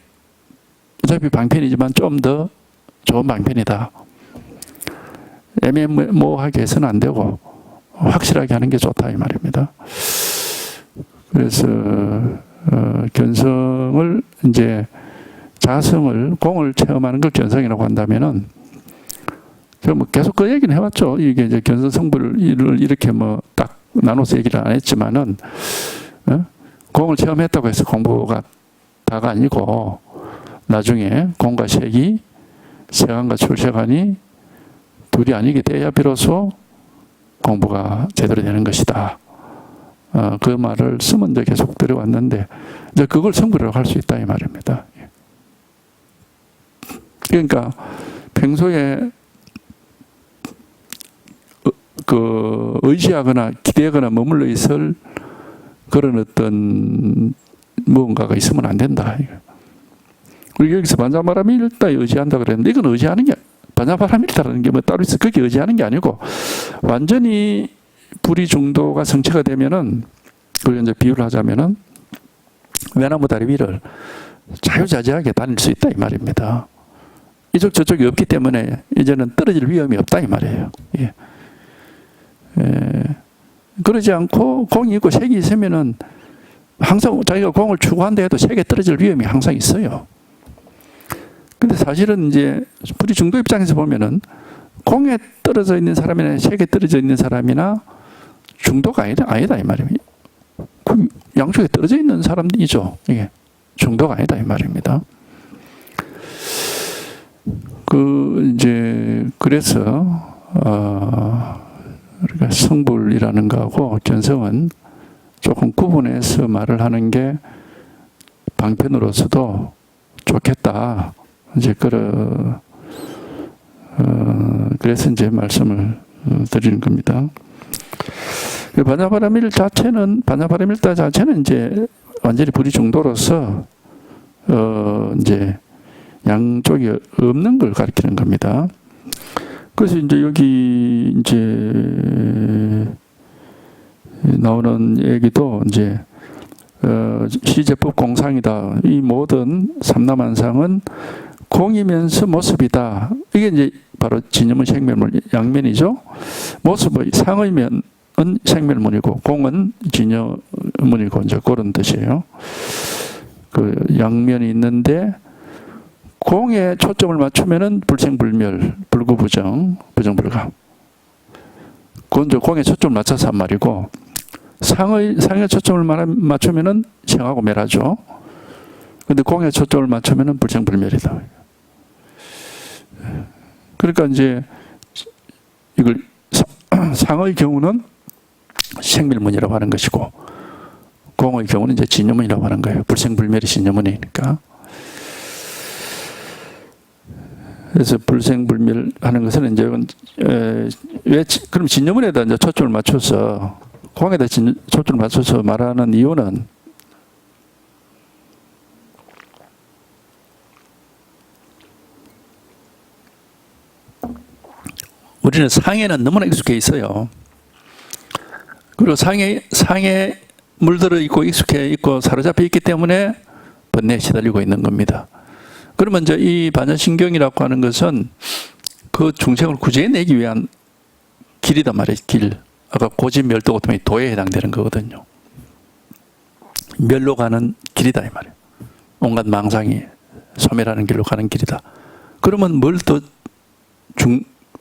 어차피 방편이지만 좀 더 좋은 방편이다. 애매모호하게 해서는 안 되고, 확실하게 하는 게 좋다 이 말입니다. 그래서 견성을 이제 자성을 공을 체험하는 걸 견성이라고 한다면은 뭐 계속 그 얘기는 해왔죠. 이게 이제 견성 성불을 이렇게 뭐 딱 나눠서 얘기를 안 했지만은 공을 체험했다고 해서 공부가 다가 아니고 나중에 공과 색이 세간과 출세간이 둘이 아니게 돼야 비로소 공부가 제대로 되는 것이다. 그 말을 쓰면 이제 계속 들어왔는데 이제 그걸 성불이라고 할 수 있다 이 말입니다. 그러니까 평소에 그 의지하거나 기대하거나 머물러 있을 그런 어떤 무언가가 있으면 안 된다. 우리 여기서 반자바라밀다 의지한다 그랬는데 이건 의지하는 게 반자바라밀다라는 게 뭐 따로 있어. 그게 의지하는 게 아니고 완전히 불이 중도가 성취가 되면은 그걸 이제 비유를 하자면은 외나무 다리 위를 자유자재하게 다닐 수 있다 이 말입니다. 이쪽 저쪽이 없기 때문에 이제는 떨어질 위험이 없다 이 말이에요. 예. 그러지 않고 공이 있고 색이 있으면은 항상 자기가 공을 추구한다 해도 색에 떨어질 위험이 항상 있어요. 근데 사실은 이제 불이 중도 입장에서 보면은 공에 떨어져 있는 사람이나 색에 떨어져 있는 사람이나 중도가 아니다 이 말입니다. 그 양쪽에 떨어져 있는 사람이죠. 이게 중도가 아니다 이 말입니다. 그래서 우리가 성불이라는 거하고 견성은 조금 구분해서 말을 하는 게 방편으로서도 좋겠다. 이제 그래서 이제 말씀을 드리는 겁니다. 반야바라밀다 자체는 이제 완전히 불이 중도로서 이제 양쪽이 없는 걸 가리키는 겁니다. 그래서 이제 여기 이제 나오는 얘기도 이제 시제법 공상이다. 이 모든 삼남한상은 공이면서 모습이다. 이게 이제 바로 진여문 생멸문 양면이죠. 모습의 상의 면은 생멸문이고 공은 진여문이고 이제 그런 뜻이에요. 그 양면이 있는데 공에 초점을 맞추면은 불생불멸, 불구부정, 부정불감. 그건 이제 공에 초점을 맞춰서 한 말이고, 상에 초점을 맞추면은 생하고 멸하죠. 근데 공에 초점을 맞추면은 불생불멸이다. 그러니까 이제 이걸 상의 경우는 생멸문이라고 하는 것이고, 공의 경우는 이제 진여문이라고 하는 거예요. 불생불멸이 진여문이니까. 그래서 불생불멸 하는 것은 이제 왜 그럼 진여문에다 이제 초점을 맞춰서 공에다 초점을 맞춰서 말하는 이유는 우리는 상에는 너무나 익숙해 있어요. 그리고 상에 물들어 있고 익숙해 있고 사로잡혀 있기 때문에 번뇌에 시달리고 있는 겁니다. 그러면 이제 이 반야신경이라고 하는 것은 그 중생을 구제해내기 위한 길이단 말이에요. 길. 아까 고집멸도 같은 도에 해당되는 거거든요. 멸로 가는 길이다 이 말이에요. 온갖 망상이 소멸하는 길로 가는 길이다. 그러면 뭘 더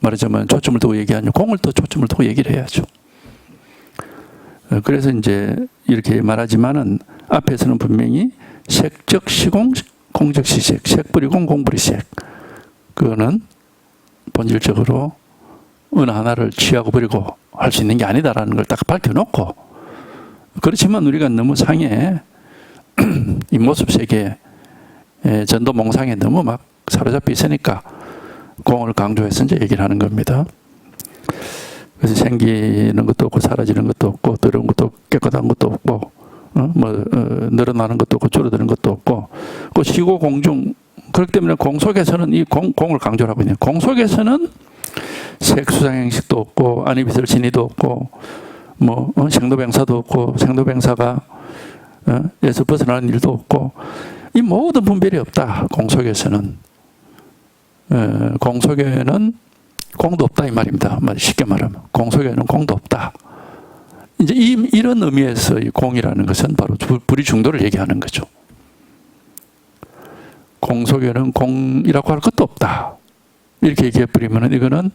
말하자면 초점을 두고 얘기하냐? 공을 더 초점을 두고 얘기를 해야죠. 그래서 이제 이렇게 말하지만은 앞에서는 분명히 색적 시공 공적 시색, 색불이공 공불이 색. 그거는 본질적으로 어느 하나를 취하고 버리고 할 수 있는 게 아니다라는 걸 딱 밝혀놓고, 그렇지만 우리가 너무 상해 이 모습 세계 전도 몽상에 너무 막 사로잡혀 있으니까 공을 강조해서 이제 얘기를 하는 겁니다. 그래서 생기는 것도 없고 사라지는 것도 없고 더러운 것도 없고 깨끗한 것도 없고 늘어나는 것도 없고 줄어드는 것도 없고 그 시고 공중. 그렇기 때문에 공 속에서는 이 공을 강조를 하고 있네요. 공 속에서는 색수상행식도 없고 안이비설 진이도 없고 생도병사도 없고 생도병사가 에서 벗어나는 일도 없고 이 모든 분별이 없다. 공 속에서는. 공 속에는 공도 없다 이 말입니다. 쉽게 말하면 공속에는 공도 없다. 이제 이런 의미에서 이 공이라는 것은 바로 불의 중도를 얘기하는 거죠. 공속에는 공이라고 할 것도 없다. 이렇게 얘기해 버리면 이거는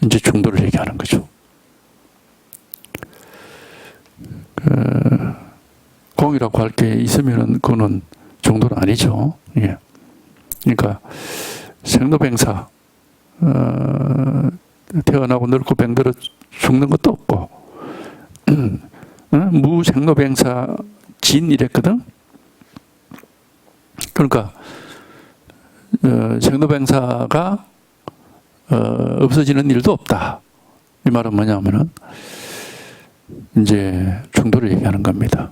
이제 중도를 얘기하는 거죠. 공이라고 할 게 있으면은 그거는 중도는 아니죠. 예. 그러니까 생로병사 태어나고 늙고 병들어 죽는 것도 없고 무생로병사 진 이랬거든. 그러니까 생로병사가 없어지는 일도 없다. 이 말은 뭐냐면은 이제 중도를 얘기하는 겁니다.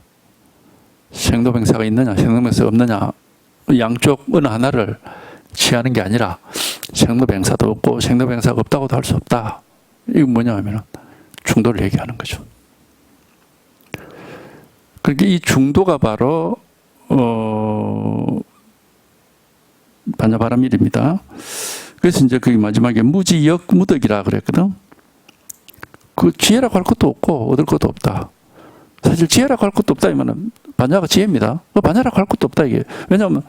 생로병사가 있느냐 생로병사가 없느냐 양쪽 어느 하나를 취하는 게 아니라 생로병사도 없고 생로병사가 없다고도 할 수 없다. 이건 뭐냐 하면 중도를 얘기하는 거죠. 그러니까 이 중도가 바로 반야바라밀입니다. 그래서 이제 그 마지막에 무지역무덕이라 그랬거든. 그 지혜라고 할 것도 없고 얻을 것도 없다. 사실 지혜라고 할 것도 없다 이면은 반야가 지혜입니다. 반야라고 할 것도 없다 이게. 왜냐하면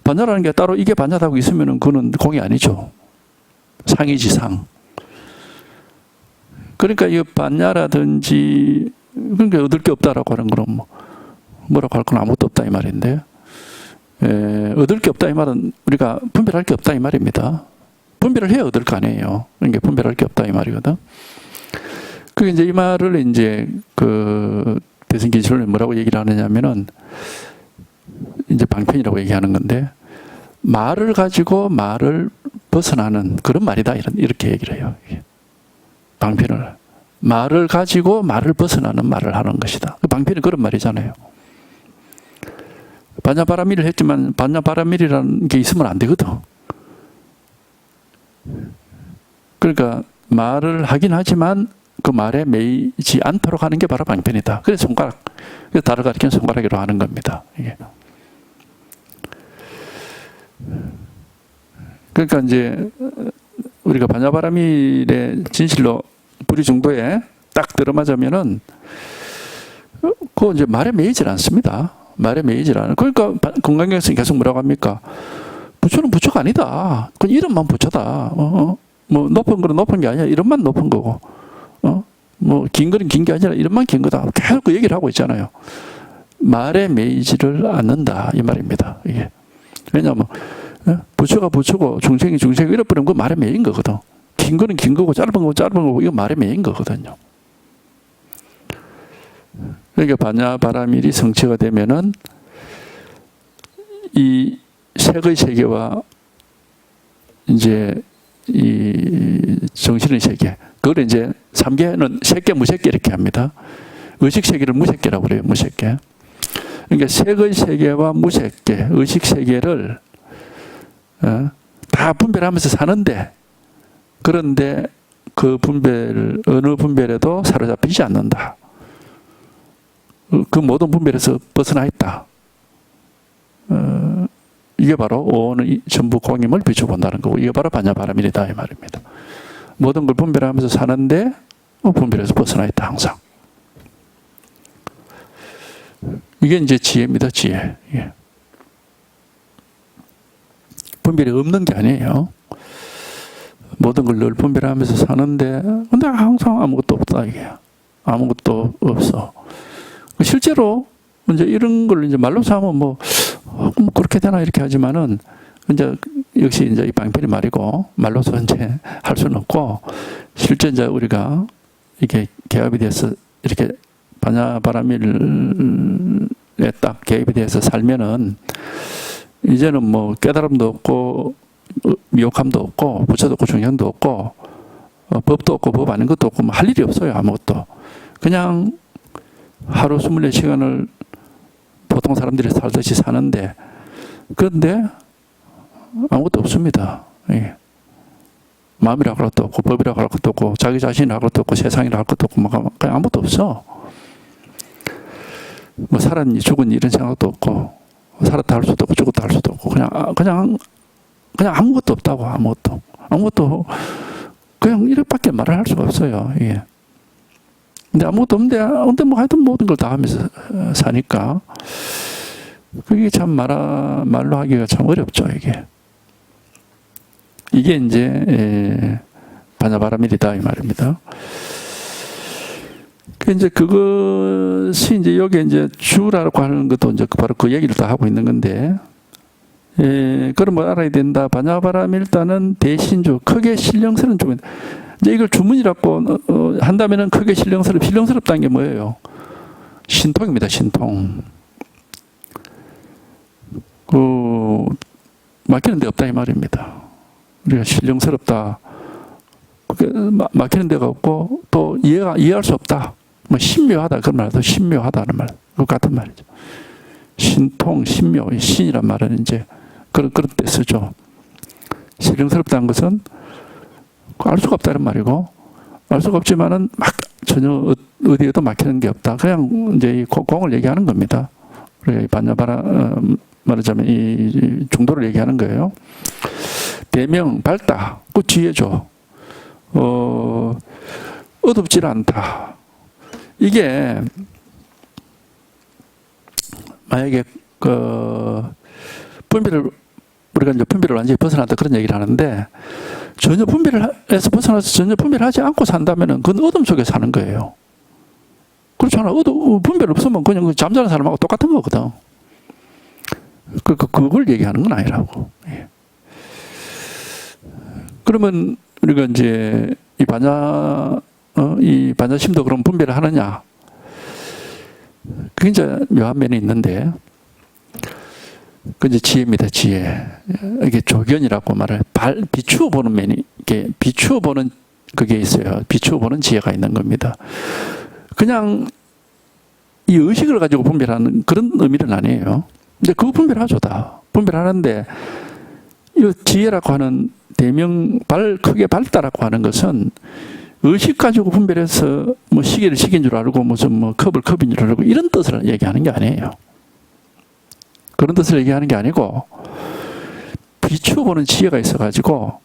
반야라는 게 따로 이게 반야다고 있으면은 그거는 공이 아니죠. 상이지 상. 그러니까 이 반야라든지 그러니까 얻을 게 없다라고 하는 거는 뭐라고 할 건 아무것도 없다 이 말인데, 얻을 게 없다 이 말은 우리가 분별할 게 없다 이 말입니다. 분별을 해야 얻을 거 아니에요. 그러니까 분별할 게 없다 이 말이거든. 그 이제 이 말을 이제 그 대승기술은 뭐라고 얘기를 하느냐면은 이제 방편이라고 얘기하는 건데, 말을 가지고 말을 벗어나는 그런 말이다 이렇게 얘기를 해요. 방편을 말을 가지고 말을 벗어나는 말을 하는 것이다. 방편이 그런 말이잖아요. 반야바라밀을 했지만 반야바라밀이라는 게 있으면 안 되거든. 그러니까 말을 하긴 하지만 그 말에 매이지 않도록 하는 게 바로 방편이다. 그래서 손가락, 그래서 달을 가리키는 손가락으로 하는 겁니다. 이게. 그러니까 이제 우리가 반야바라밀의 진실로 불의 중도에 딱 들어맞으면은 그 이제 말에 매이질 않습니다. 말에 매이질 않아요. 그러니까 건강경에서 계속 뭐라고 합니까? 부처는 부처가 아니다. 그건 이름만 부처다. 뭐 높은 거는 높은 게 아니라 이름만 높은 거고, 뭐 긴 거는 긴 게 아니라 이름만 긴 거다. 계속 그 얘기를 하고 있잖아요. 말에 매이지를 않는다 이 말입니다. 이게 왜냐하면 부처가 부처고 중생이 중생이 이래버리면 그 말에 매인 거거든. 긴 거는 긴 거고 짧은 거고 짧은 거고 이거 말에 매인 거거든요. 그러니까 반야바라밀이 성취가 되면은 이 색의 세계와 이제 이 정신의 세계, 그걸 이제 3개는 색계 무색계 이렇게 합니다. 의식 세계를 무색계라고 그래요. 무색계. 그러니까 색의 세계와 무색계, 의식 세계를 다 분별하면서 사는데, 그런데 그 분별, 어느 분별에도 사로잡히지 않는다. 그 모든 분별에서 벗어나 있다. 이게 바로 오는 전부 공임을 비춰본다는 거고, 이게 바로 반야바라밀이다 이 말입니다. 모든 걸 분별하면서 사는데 분별에서 벗어나 있다 항상. 이게 이제 지혜입니다. 지혜. 예. 분별이 없는 게 아니에요. 모든 걸 늘 분별하면서 사는데 근데 항상 아무것도 없다 이게. 아무것도 없어. 실제로 이제 이런 걸 이제 말로 하면 뭐 그렇게 되나 이렇게 하지만은 이제 역시 이제 이 방편이 말이고 말로서 이제 할 수는 없고, 실제 이제 우리가 이게 개업이 돼서 이렇게 반야바라밀에 딱 개입이 돼서 살면은 이제는 뭐 깨달음도 없고 미혹함도 없고 부처도 없고 중생도 없고 법도 없고 법 아닌 것도 없고 뭐 할 일이 없어요. 아무것도. 그냥 하루 24시간을 보통 사람들이 살듯이 사는데, 그런데 아무것도 없습니다. 예. 마음이라고 할 것도 없고 법이라고 할 것도 없고 자기 자신이라고 할 것도 없고 세상이라고 할 것도 없고 그냥 아무것도 없어. 뭐 살았니 죽었니 이런 생각도 없고, 살았다 할 수도 없고 죽었다 할 수도 없고 그냥 아무것도 없다고. 아무것도 그냥 이렇게밖에 말을 할 수가 없어요. 이게. 근데 아무것도 없는데 뭐 하여튼 모든 걸 다 하면서 사니까 그게 참 말로 하기가 참 어렵죠. 이게 이제 반야바라밀이다 이 말입니다. 이제 그것이 이제 여기 이제 주라고 하는 것도 이제 바로 그 얘기를 다 하고 있는 건데, 그럼 뭐 알아야 된다. 반야바라밀다는 대신주, 크게 신령스러운 주문. 이제 이걸 주문이라고 한다면은 크게 신령스럽다는 게 뭐예요? 신통입니다. 신통. 막히는 데 없다 이 말입니다. 우리가 신령스럽다. 막히는 데가 없고 또 이해할 수 없다. 뭐 신묘하다 그런 말도 신묘하다는 말, 그 같은 말이죠. 신통, 신묘, 신이란 말은 이제 그런 때 쓰죠. 신령스럽다는 것은 알 수가 없다는 말이고, 알 수가 없지만은 전혀 어디에도 막히는 게 없다. 그냥 이제 이 공을 얘기하는 겁니다. 우리가 반야바라 말하자면 이 중도를 얘기하는 거예요. 대명 밝다, 그 지혜죠. 어둡질 않다. 이게 만약에 우리가 이제 분별을 완전히 벗어난다 그런 얘기를 하는데, 전혀 분별에서 벗어나서 전혀 분별하지 않고 산다면은 그건 어둠 속에 사는 거예요. 그렇잖아. 분별 없으면 그냥 잠자는 사람하고 똑같은 거거든. 그걸 얘기하는 건 아니라고. 그러면 우리가 이제 이 반야심도 그럼 분별을 하느냐? 그게 이제 묘한 면이 있는데, 그 이제 지혜입니다. 지혜. 이게 조견이라고 말을 비추어 보는 면이, 이게 비추어 보는 그게 있어요. 비추어 보는 지혜가 있는 겁니다. 그냥 이 의식을 가지고 분별하는 그런 의미는 아니에요. 근데 그거 분별하죠, 다. 분별하는데, 이 지혜라고 하는 대명 크게 밝다라고 하는 것은 의식 가지고 분별해서 뭐 시계를 시계인 줄 알고 무슨 뭐 컵을 컵인 줄 알고 이런 뜻을 얘기하는 게 아니에요. 그런 뜻을 얘기하는 게 아니고, 비추어 보는 지혜가 있어가지고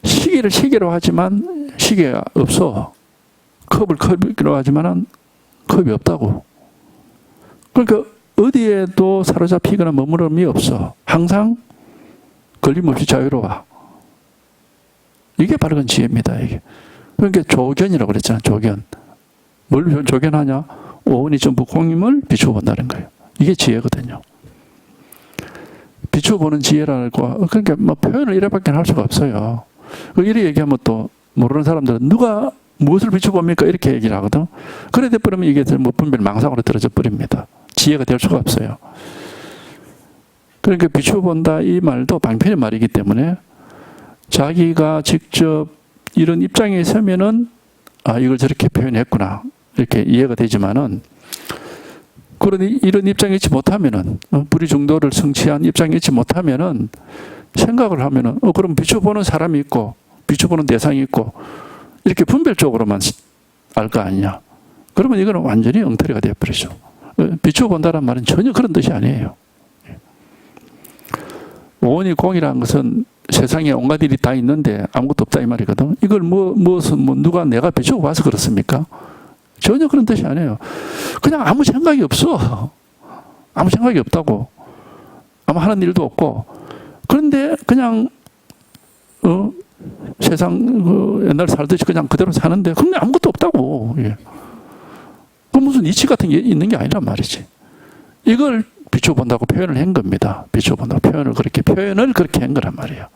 시계를 시계로 하지만 시계가 없어. 컵을 컵으로 하지만은 컵이 없다고. 그러니까 어디에도 사로잡히거나 머무름이 없어. 항상 걸림없이 자유로워. 이게 바로 그 지혜입니다. 이게. 그러니까 조견이라고 그랬잖아. 조견. 뭘 조견하냐? 오온이 전부 공임을 비추어 본다는 거예요. 이게 지혜거든요. 비추어 보는 지혜라고. 그러니까 뭐 표현을 이래밖에 할 수가 없어요. 이렇게 얘기하면 또 모르는 사람들은 누가 무엇을 비추어 봅니까? 이렇게 얘기를 하거든. 그래 돼버리면 이게 뭐 분별 망상으로 떨어져 버립니다. 지혜가 될 수가 없어요. 그러니까 비추어 본다 이 말도 방편의 말이기 때문에 자기가 직접 이런 입장에 서면은 이걸 저렇게 표현했구나 이렇게 이해가 되지만은, 그러니 이런 입장에 있지 못하면은 불의 중도를 성취한 입장에 있지 못하면은 생각을 하면은 그럼 비춰보는 사람이 있고 비춰보는 대상이 있고 이렇게 분별적으로만 알 거 아니냐. 그러면 이거는 완전히 엉터리가 되어버리죠. 비춰본다는 말은 전혀 그런 뜻이 아니에요. 오온이 공이라는 것은 세상에 온갖 일이 다 있는데 아무것도 없다 이 말이거든. 이걸 누가 내가 비추어 봐서 그렇습니까? 전혀 그런 뜻이 아니에요. 그냥 아무 생각이 없어. 아무 생각이 없다고. 아무 하는 일도 없고. 그런데 그냥 세상 옛날 살듯이 그냥 그대로 사는데 그냥 아무것도 없다고. 예. 그 무슨 이치 같은 게 있는 게 아니란 말이지. 이걸 비춰본다고 표현을 한 겁니다. 비춰본다고 표현을 그렇게 한 거란 말이에요.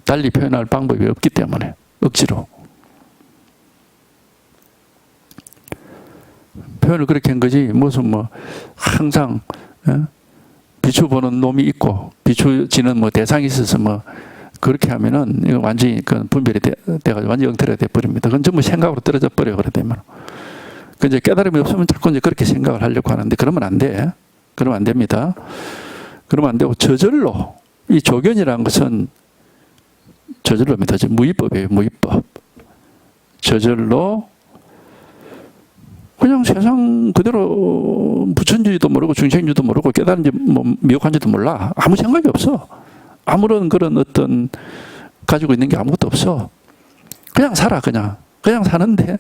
달리 표현할 방법이 없기 때문에 억지로 표현을 그렇게 한 거지. 무슨 뭐 항상 비춰보는 놈이 있고 비춰지는 뭐 대상이 있어서 뭐 그렇게 하면은 이거 완전히 그 분별이 돼가지고 완전히 엉터리가 돼버립니다. 그건 전부 생각으로 떨어져 버려. 그래 되면 그 이제 깨달음이 없으면 자꾸 이제 그렇게 생각을 하려고 하는데 그러면 안 돼. 그러면 안 됩니다. 그러면 안 되고 저절로 이 조견이라는 것은 저절로입니다. 무위법이에요. 무위법. 저절로 그냥 세상 그대로 부처인지도 모르고 중생인지도 모르고 깨달은지 뭐 미혹한지도 몰라. 아무 생각이 없어. 아무런 그런 어떤 가지고 있는 게 아무것도 없어. 그냥 살아, 그냥 사는데,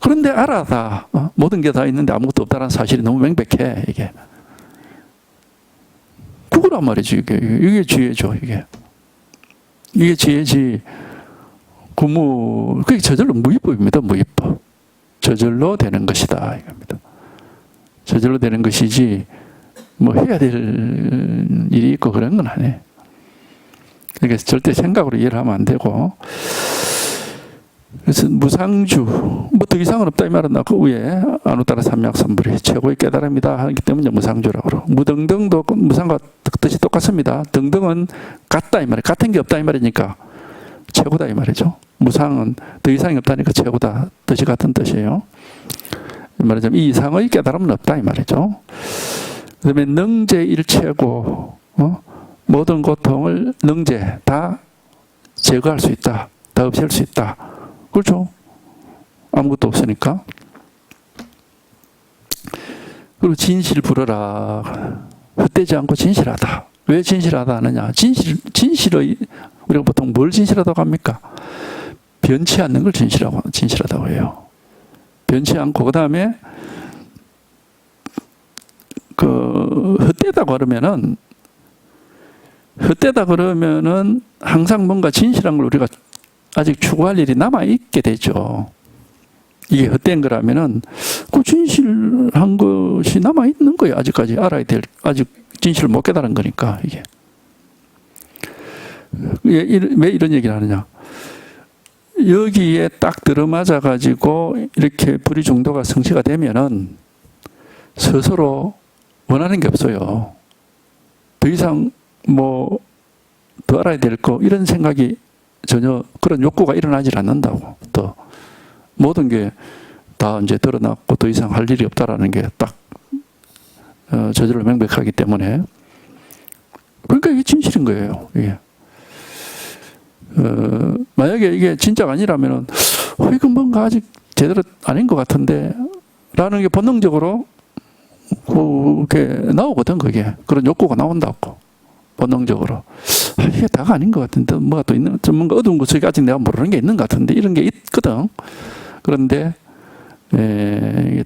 그런데 알아, 다. 모든 게 다 있는데 아무것도 없다는 사실이 너무 명백해, 이게. 그거란 말이지, 이게 지혜죠, 이게. 이게 지혜지. 그게 저절로 무위법입니다, 무위법. 저절로 되는 것이다, 이겁니다. 저절로 되는 것이지, 뭐 해야 될 일이 있고 그런 건 아니에요. 그러니까 절대 생각으로 이해를 하면 안 되고. 그래서 무상주, 뭐 더 이상은 없다 이 말은 그 위에 아누따라 삼약삼불이 최고의 깨달음이다 하기 때문에 무상주라고 그러고, 무등등도 무상과 뜻이 똑같습니다. 등등은 같다 이 말이에요. 같은 게 없다 이 말이니까 최고다 이 말이죠. 무상은 더 이상이 없다니까 최고다, 뜻이 같은 뜻이에요. 말하자면 이 이상의 깨달음은 없다 이 말이죠. 그 다음에 능제일체고, 모든 고통을 능제, 다 제거할 수 있다, 다 없앨 수 있다. 그렇죠? 아무것도 없으니까. 그리고 진실 부러라. 헛되지 않고 진실하다. 왜 진실하다 하느냐? 진실의, 우리가 보통 뭘 진실하다고 합니까? 변치 않는 걸 진실하다고 해요. 변치 않고, 그 다음에, 헛되다 그러면은 항상 뭔가 진실한 걸 우리가 아직 추구할 일이 남아있게 되죠. 이게 헛된 거라면은 그 진실한 것이 남아있는 거예요. 아직까지 알아야 될, 아직 진실을 못 깨달은 거니까, 이게. 왜 이런 얘기를 하느냐. 여기에 딱 들어맞아가지고 이렇게 불의 중도가 성취가 되면은 스스로 원하는 게 없어요. 더 이상 더 알아야 될 거, 이런 생각이 전혀, 그런 욕구가 일어나질 않는다고. 또 모든 게 다 이제 드러났고 더 이상 할 일이 없다라는 게 딱 저절로 명백하기 때문에, 그러니까 이게 진실인 거예요. 이게. 만약에 이게 진짜가 아니라면은 이건 뭔가 아직 제대로 아닌 것 같은데 라는 게 본능적으로 그게 나오거든. 그게 그런 욕구가 나온다고, 본능적으로. 이게 다가 아닌 것 같은데 뭐가 또 있는, 좀 뭔가 어두운 곳에 아직 내가 모르는 게 있는 것 같은데, 이런 게 있거든. 그런데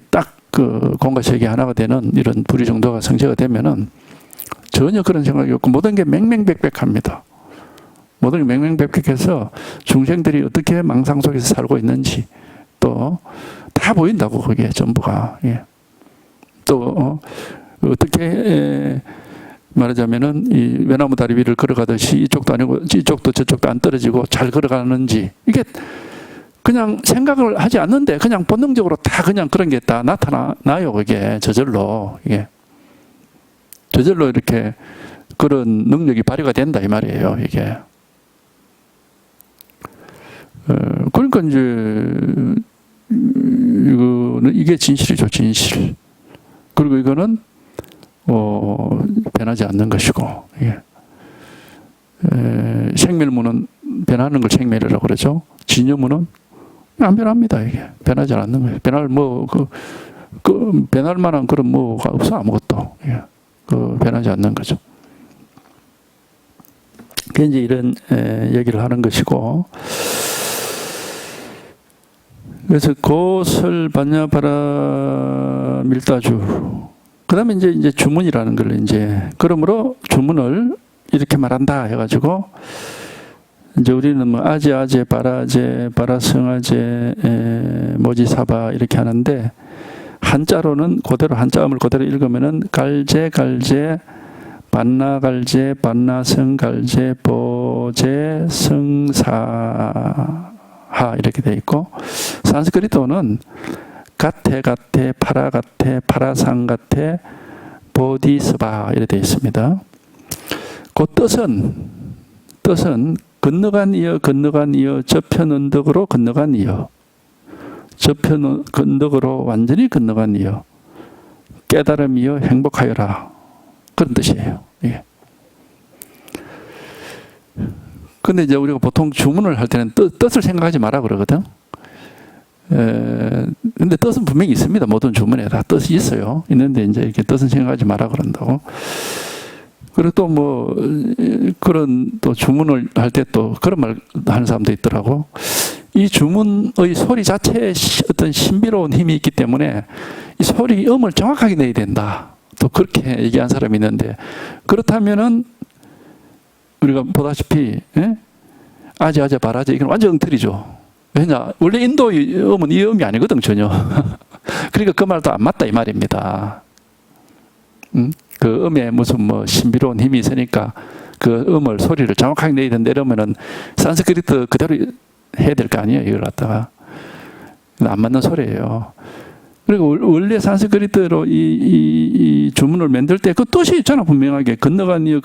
딱 그 공과 세계 하나가 되는 이런 불의 정도가 성취가 되면은 전혀 그런 생각이 없고 모든 게 맹맹백백합니다. 모든 게 맹맹백백해서 중생들이 어떻게 망상 속에서 살고 있는지 또 다 보인다고, 그게 전부가. 예. 또 어떻게 말하자면은 이 외나무 다리 위를 걸어가듯이 이쪽도 아니고 이쪽도 저쪽도 안 떨어지고 잘 걸어가는지, 이게 그냥 생각을 하지 않는데 그냥 본능적으로 다 그냥 그런 게 다 나타나요. 그게 저절로, 이게 저절로 이렇게 그런 능력이 발휘가 된다 이 말이에요. 이게. 그러니까 이제 이게 진실이죠, 진실. 그리고 이거는 변하지 않는 것이고, 예. 생멸문은 변하는 걸 생멸이라고 그러죠. 진여문은 안 변합니다. 이게 변하지 않는 거예요. 변할 변할 만한 그런 뭐가 없어, 아무것도. 예. 변하지 않는 거죠. 그게 이제 이런 얘기를 하는 것이고, 그래서 고설 반야바라 밀다주. 그 다음에 이제 주문이라는 걸 그러므로 주문을 이렇게 말한다 해가지고, 이제 우리는 뭐 아제, 바라제, 바라성아제, 모지사바 이렇게 하는데, 한자로는 그대로, 한자음을 그대로 읽으면은 갈제, 반나갈제, 반나성갈제, 보제, 성사하 이렇게 돼 있고, 산스크리트어는 가테, 파라상 가테, 보디스바 이렇게 되어 있습니다. 그 뜻은 건너간 이어, 저편 언덕으로 건너간 이어, 저편 언덕으로 완전히 건너간 이어, 깨달음이여 행복하여라, 그런 뜻이에요. 예. 근데 이제 우리가 보통 주문을 할 때는 뜻을 생각하지 마라 그러거든. 근데 뜻은 분명히 있습니다. 모든 주문에 다 뜻이 있어요. 있는데 이제 이렇게 뜻은 생각하지 마라 그런다고. 그리고 또 그런 또 주문을 할 때 또 그런 말 하는 사람도 있더라고. 이 주문의 소리 자체에 어떤 신비로운 힘이 있기 때문에 이 소리 음을 정확하게 내야 된다. 또 그렇게 얘기한 사람이 있는데, 그렇다면은 우리가 보다시피 아재 바라재 이건 완전 엉터리죠. 왜냐, 원래 인도의 음은 이 음이 아니거든 전혀. 그러니까 그 말도 안 맞다 이 말입니다. 그 음에 무슨 뭐 신비로운 힘이 있으니까 그 음을 소리를 정확하게 내야 된다 이러면은 산스크리트 그대로 해야 될 거 아니에요 이걸 갖다가. 안 맞는 소리예요. 그리고 원래 산스크리트로 이 주문을 만들 때 그 뜻이 있잖아 분명하게. 건너가니요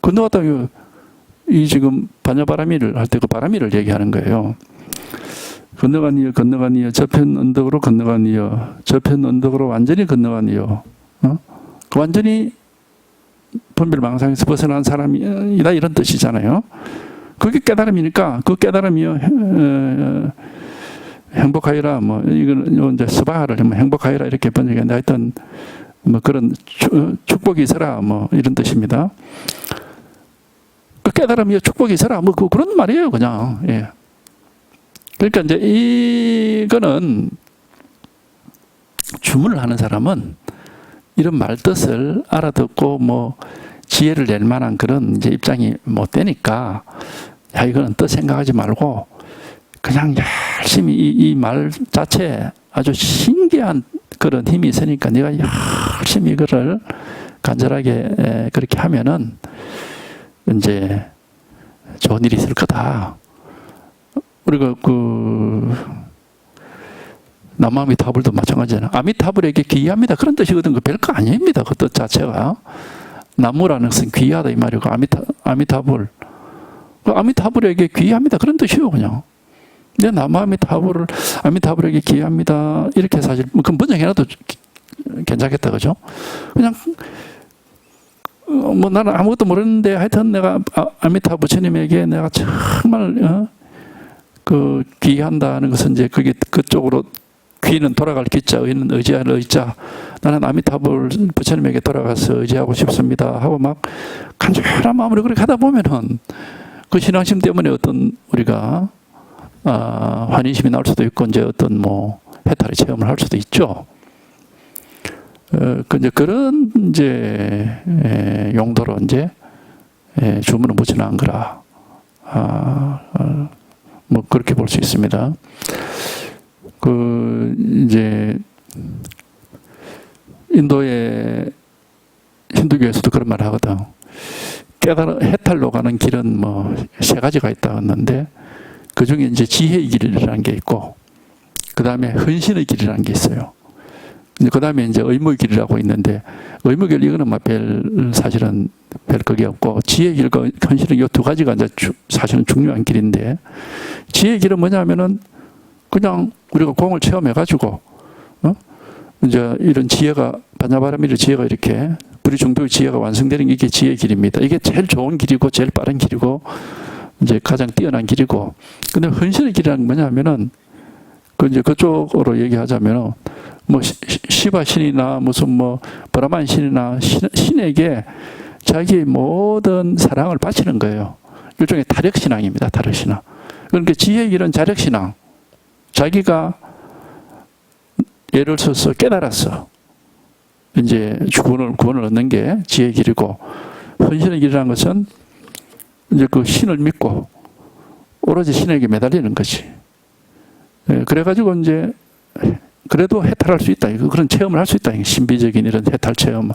건너갔다고 이 지금 반야바라미를 할 때 그 바라미를 얘기하는 거예요. 건너가니요 저편 언덕으로 건너가니요 저편 언덕으로 완전히 건너가니요 완전히 분별망상에서 벗어난 사람이다 이런 뜻이잖아요. 그게 깨달음이니까 그 깨달음이요 행복하여라 뭐 이거는 이제 스바하를 행복하여라 이렇게 번역했는데 하여튼 뭐 그런 축복이 있어라 뭐 이런 뜻입니다. 그 깨달음이요 축복이 있어라 뭐 그런 말이에요 그냥. 예. 그러니까 이제 이거는 주문을 하는 사람은 이런 말 뜻을 알아듣고 뭐 지혜를 낼 만한 그런 이제 입장이 못 되니까 야 이거는 뜻 생각하지 말고 그냥 열심히 이 말 자체에 아주 신기한 그런 힘이 있으니까 네가 열심히 이거를 간절하게 그렇게 하면은 이제 좋은 일이 있을 거다. 우리가 남아미타불도 마찬가지잖아요. 아미타불에게 귀합니다. 그런 뜻이거든. 그 별거 아닙니다. 그 뜻 자체가. 나무라는 것은 귀하다 이 말이고 아미타불. 아미타불에게 귀합니다. 그런 뜻이에요 그냥. 근데 아미타불에게 귀합니다. 이렇게 사실 그럼 번역해놔도 괜찮겠다 그죠? 그냥 뭐 나는 아무것도 모르는데 하여튼 내가 아미타 부처님에게 내가 정말 그 귀한다는 것은 이제 그게 그쪽으로 귀는 돌아갈 귀자, 의는 의지할 의자. 나는 아미타불 부처님에게 돌아가서 의지하고 싶습니다. 하고 막 간절한 마음으로 그렇게 하다 보면은 그 신앙심 때문에 어떤 우리가 환희심이 나올 수도 있고 이제 어떤 뭐 해탈의 체험을 할 수도 있죠. 이제 그런 이제 용도로 이제 주문을 붙여놓은 거라. 뭐 그렇게 볼 수 있습니다. 이제 인도의 힌두교에서도 그런 말을 하거든. 해탈로 가는 길은 뭐 세 가지가 있다 했는데 그 중에 이제 지혜의 길이라는 게 있고 그 다음에 헌신의 길이라는 게 있어요. 그 다음에 이제 의무의 길이라고 있는데 의무의 길 이거는 막 사실은 별 그게 없고 지혜의 길과 헌신의 이 두 가지가 이제 사실은 중요한 길인데 지혜의 길은 뭐냐면은 그냥 우리가 공을 체험해가지고 이제 이런 지혜가 반야바라미의 지혜가 이렇게 불이중도의 지혜가 완성되는 게 이게 지혜의 길입니다. 이게 제일 좋은 길이고 제일 빠른 길이고 이제 가장 뛰어난 길이고 근데 헌신의 길이라는 게 뭐냐면은 이제 그쪽으로 얘기하자면 뭐 시바 신이나 무슨 뭐 브라만 신이나 신에게 자기의 모든 사랑을 바치는 거예요. 일종의 타력신앙입니다. 타력신앙. 그러니까 지혜의 길은 자력신앙. 자기가 예를 들어서 깨달았어. 이제 구원을 얻는 게 지혜의 길이고 헌신의 길이라는 것은 이제 그 신을 믿고 오로지 신에게 매달리는 거지. 그래가지고 이제 그래도 해탈할 수 있다. 그런 체험을 할 수 있다. 신비적인 이런 해탈 체험을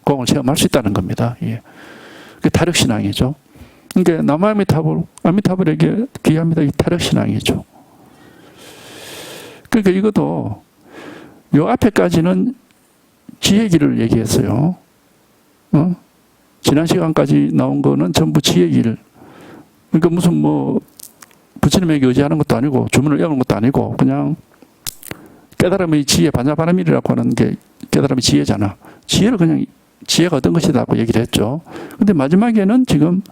공을 체험할 수 있다는 겁니다. 예. 그게 타력신앙이죠. 그러니까 아미타불에게 귀합니다. 이 타력신앙이죠. 그러니까 이것도 요 앞에까지는 지혜 길을 얘기했어요. 지난 시간까지 나온 거는 전부 지혜 길. 그러니까 무슨 뭐 부처님에게 의지하는 것도 아니고 주문을 외우는 것도 아니고 그냥 깨달음의 지혜, 반야바라밀이라고 하는 게 깨달음의 지혜잖아. 지혜를 그냥 지혜가 어떤 것이다고 얘기를 했죠. 근데 마지막에는 지금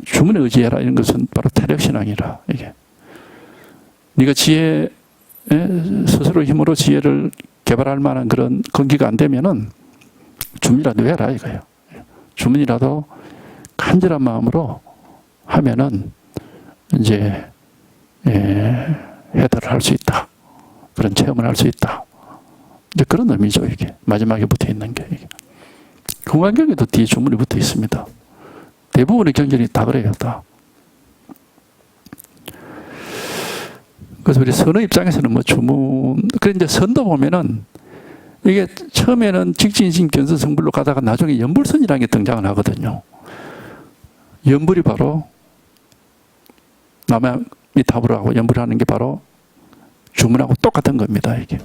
주문에 의지해라 이런 것은 바로 타력신앙이라 이게. 네가 지혜 스스로 힘으로 지혜를 개발할 만한 그런 건기가 안 되면은 주문이라도 해라 이거예요. 주문이라도 간절한 마음으로 하면은 이제 해달을 할 수 있다. 그런 체험을 할 수 있다. 이제 그런 의미죠, 이게. 마지막에 붙어 있는 게. 공안경에도 뒤에 주문이 붙어 있습니다. 대부분의 경전이 다 그래요, 다. 그래서 우리 선의 입장에서는 뭐 주문, 그래 이제 선도 보면은 이게 처음에는 직진신 견선성불로 가다가 나중에 연불선이라는 게 등장을 하거든요. 연불이 바로 남해미타불하고 연불하는 게 바로 주문하고 똑같은 겁니다, 이게.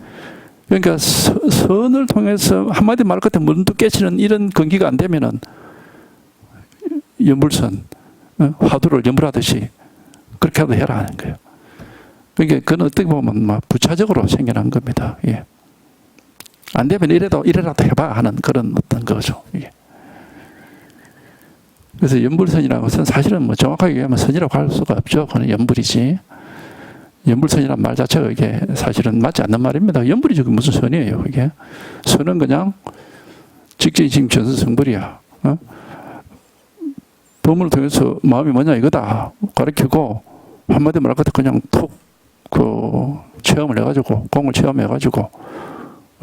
그러니까 선을 통해서 한마디 말 끝에 문득 깨치는 이런 근기가 안 되면은 연불선, 화두를 연불하듯이 그렇게 하도 해라 하는 거예요. 그러니까 그건 어떻게 보면 막 부차적으로 생겨난 겁니다. 예. 안 되면 이래라도 해봐 하는 그런 어떤 거죠. 예. 그래서 연불선이라는 것은 사실은 뭐 정확하게 얘기하면 선이라고 할 수가 없죠. 그건 연불이지. 연불선이라는 말 자체가 이게 사실은 맞지 않는 말입니다. 연불이지 무슨 선이에요, 이게. 선은 그냥 직진심 견선성불이야. 법문을 통해서 마음이 뭐냐 이거다 가르치고 한마디 말할 것 그냥 툭 체험을 해가지고 공을 체험해가지고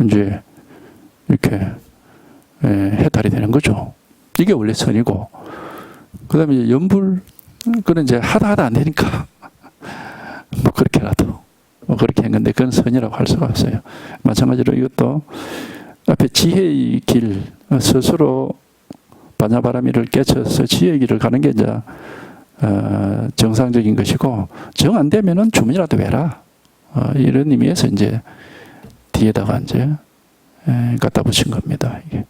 이제 이렇게 해탈이 되는 거죠. 이게 원래 선이고, 그 다음에 이제 연불, 그건 이제 하다 안 되니까 뭐 그렇게라도 그렇게 한 건데 그건 선이라고 할 수가 없어요. 마찬가지로 이것도 앞에 지혜의 길, 스스로 반야바라미를 깨쳐서 지혜의 길을 가는 게 이제 정상적인 것이고, 정 안 되면은 주문이라도 해라. 이런 의미에서 이제 뒤에다가 이제 갖다 붙인 겁니다, 이게.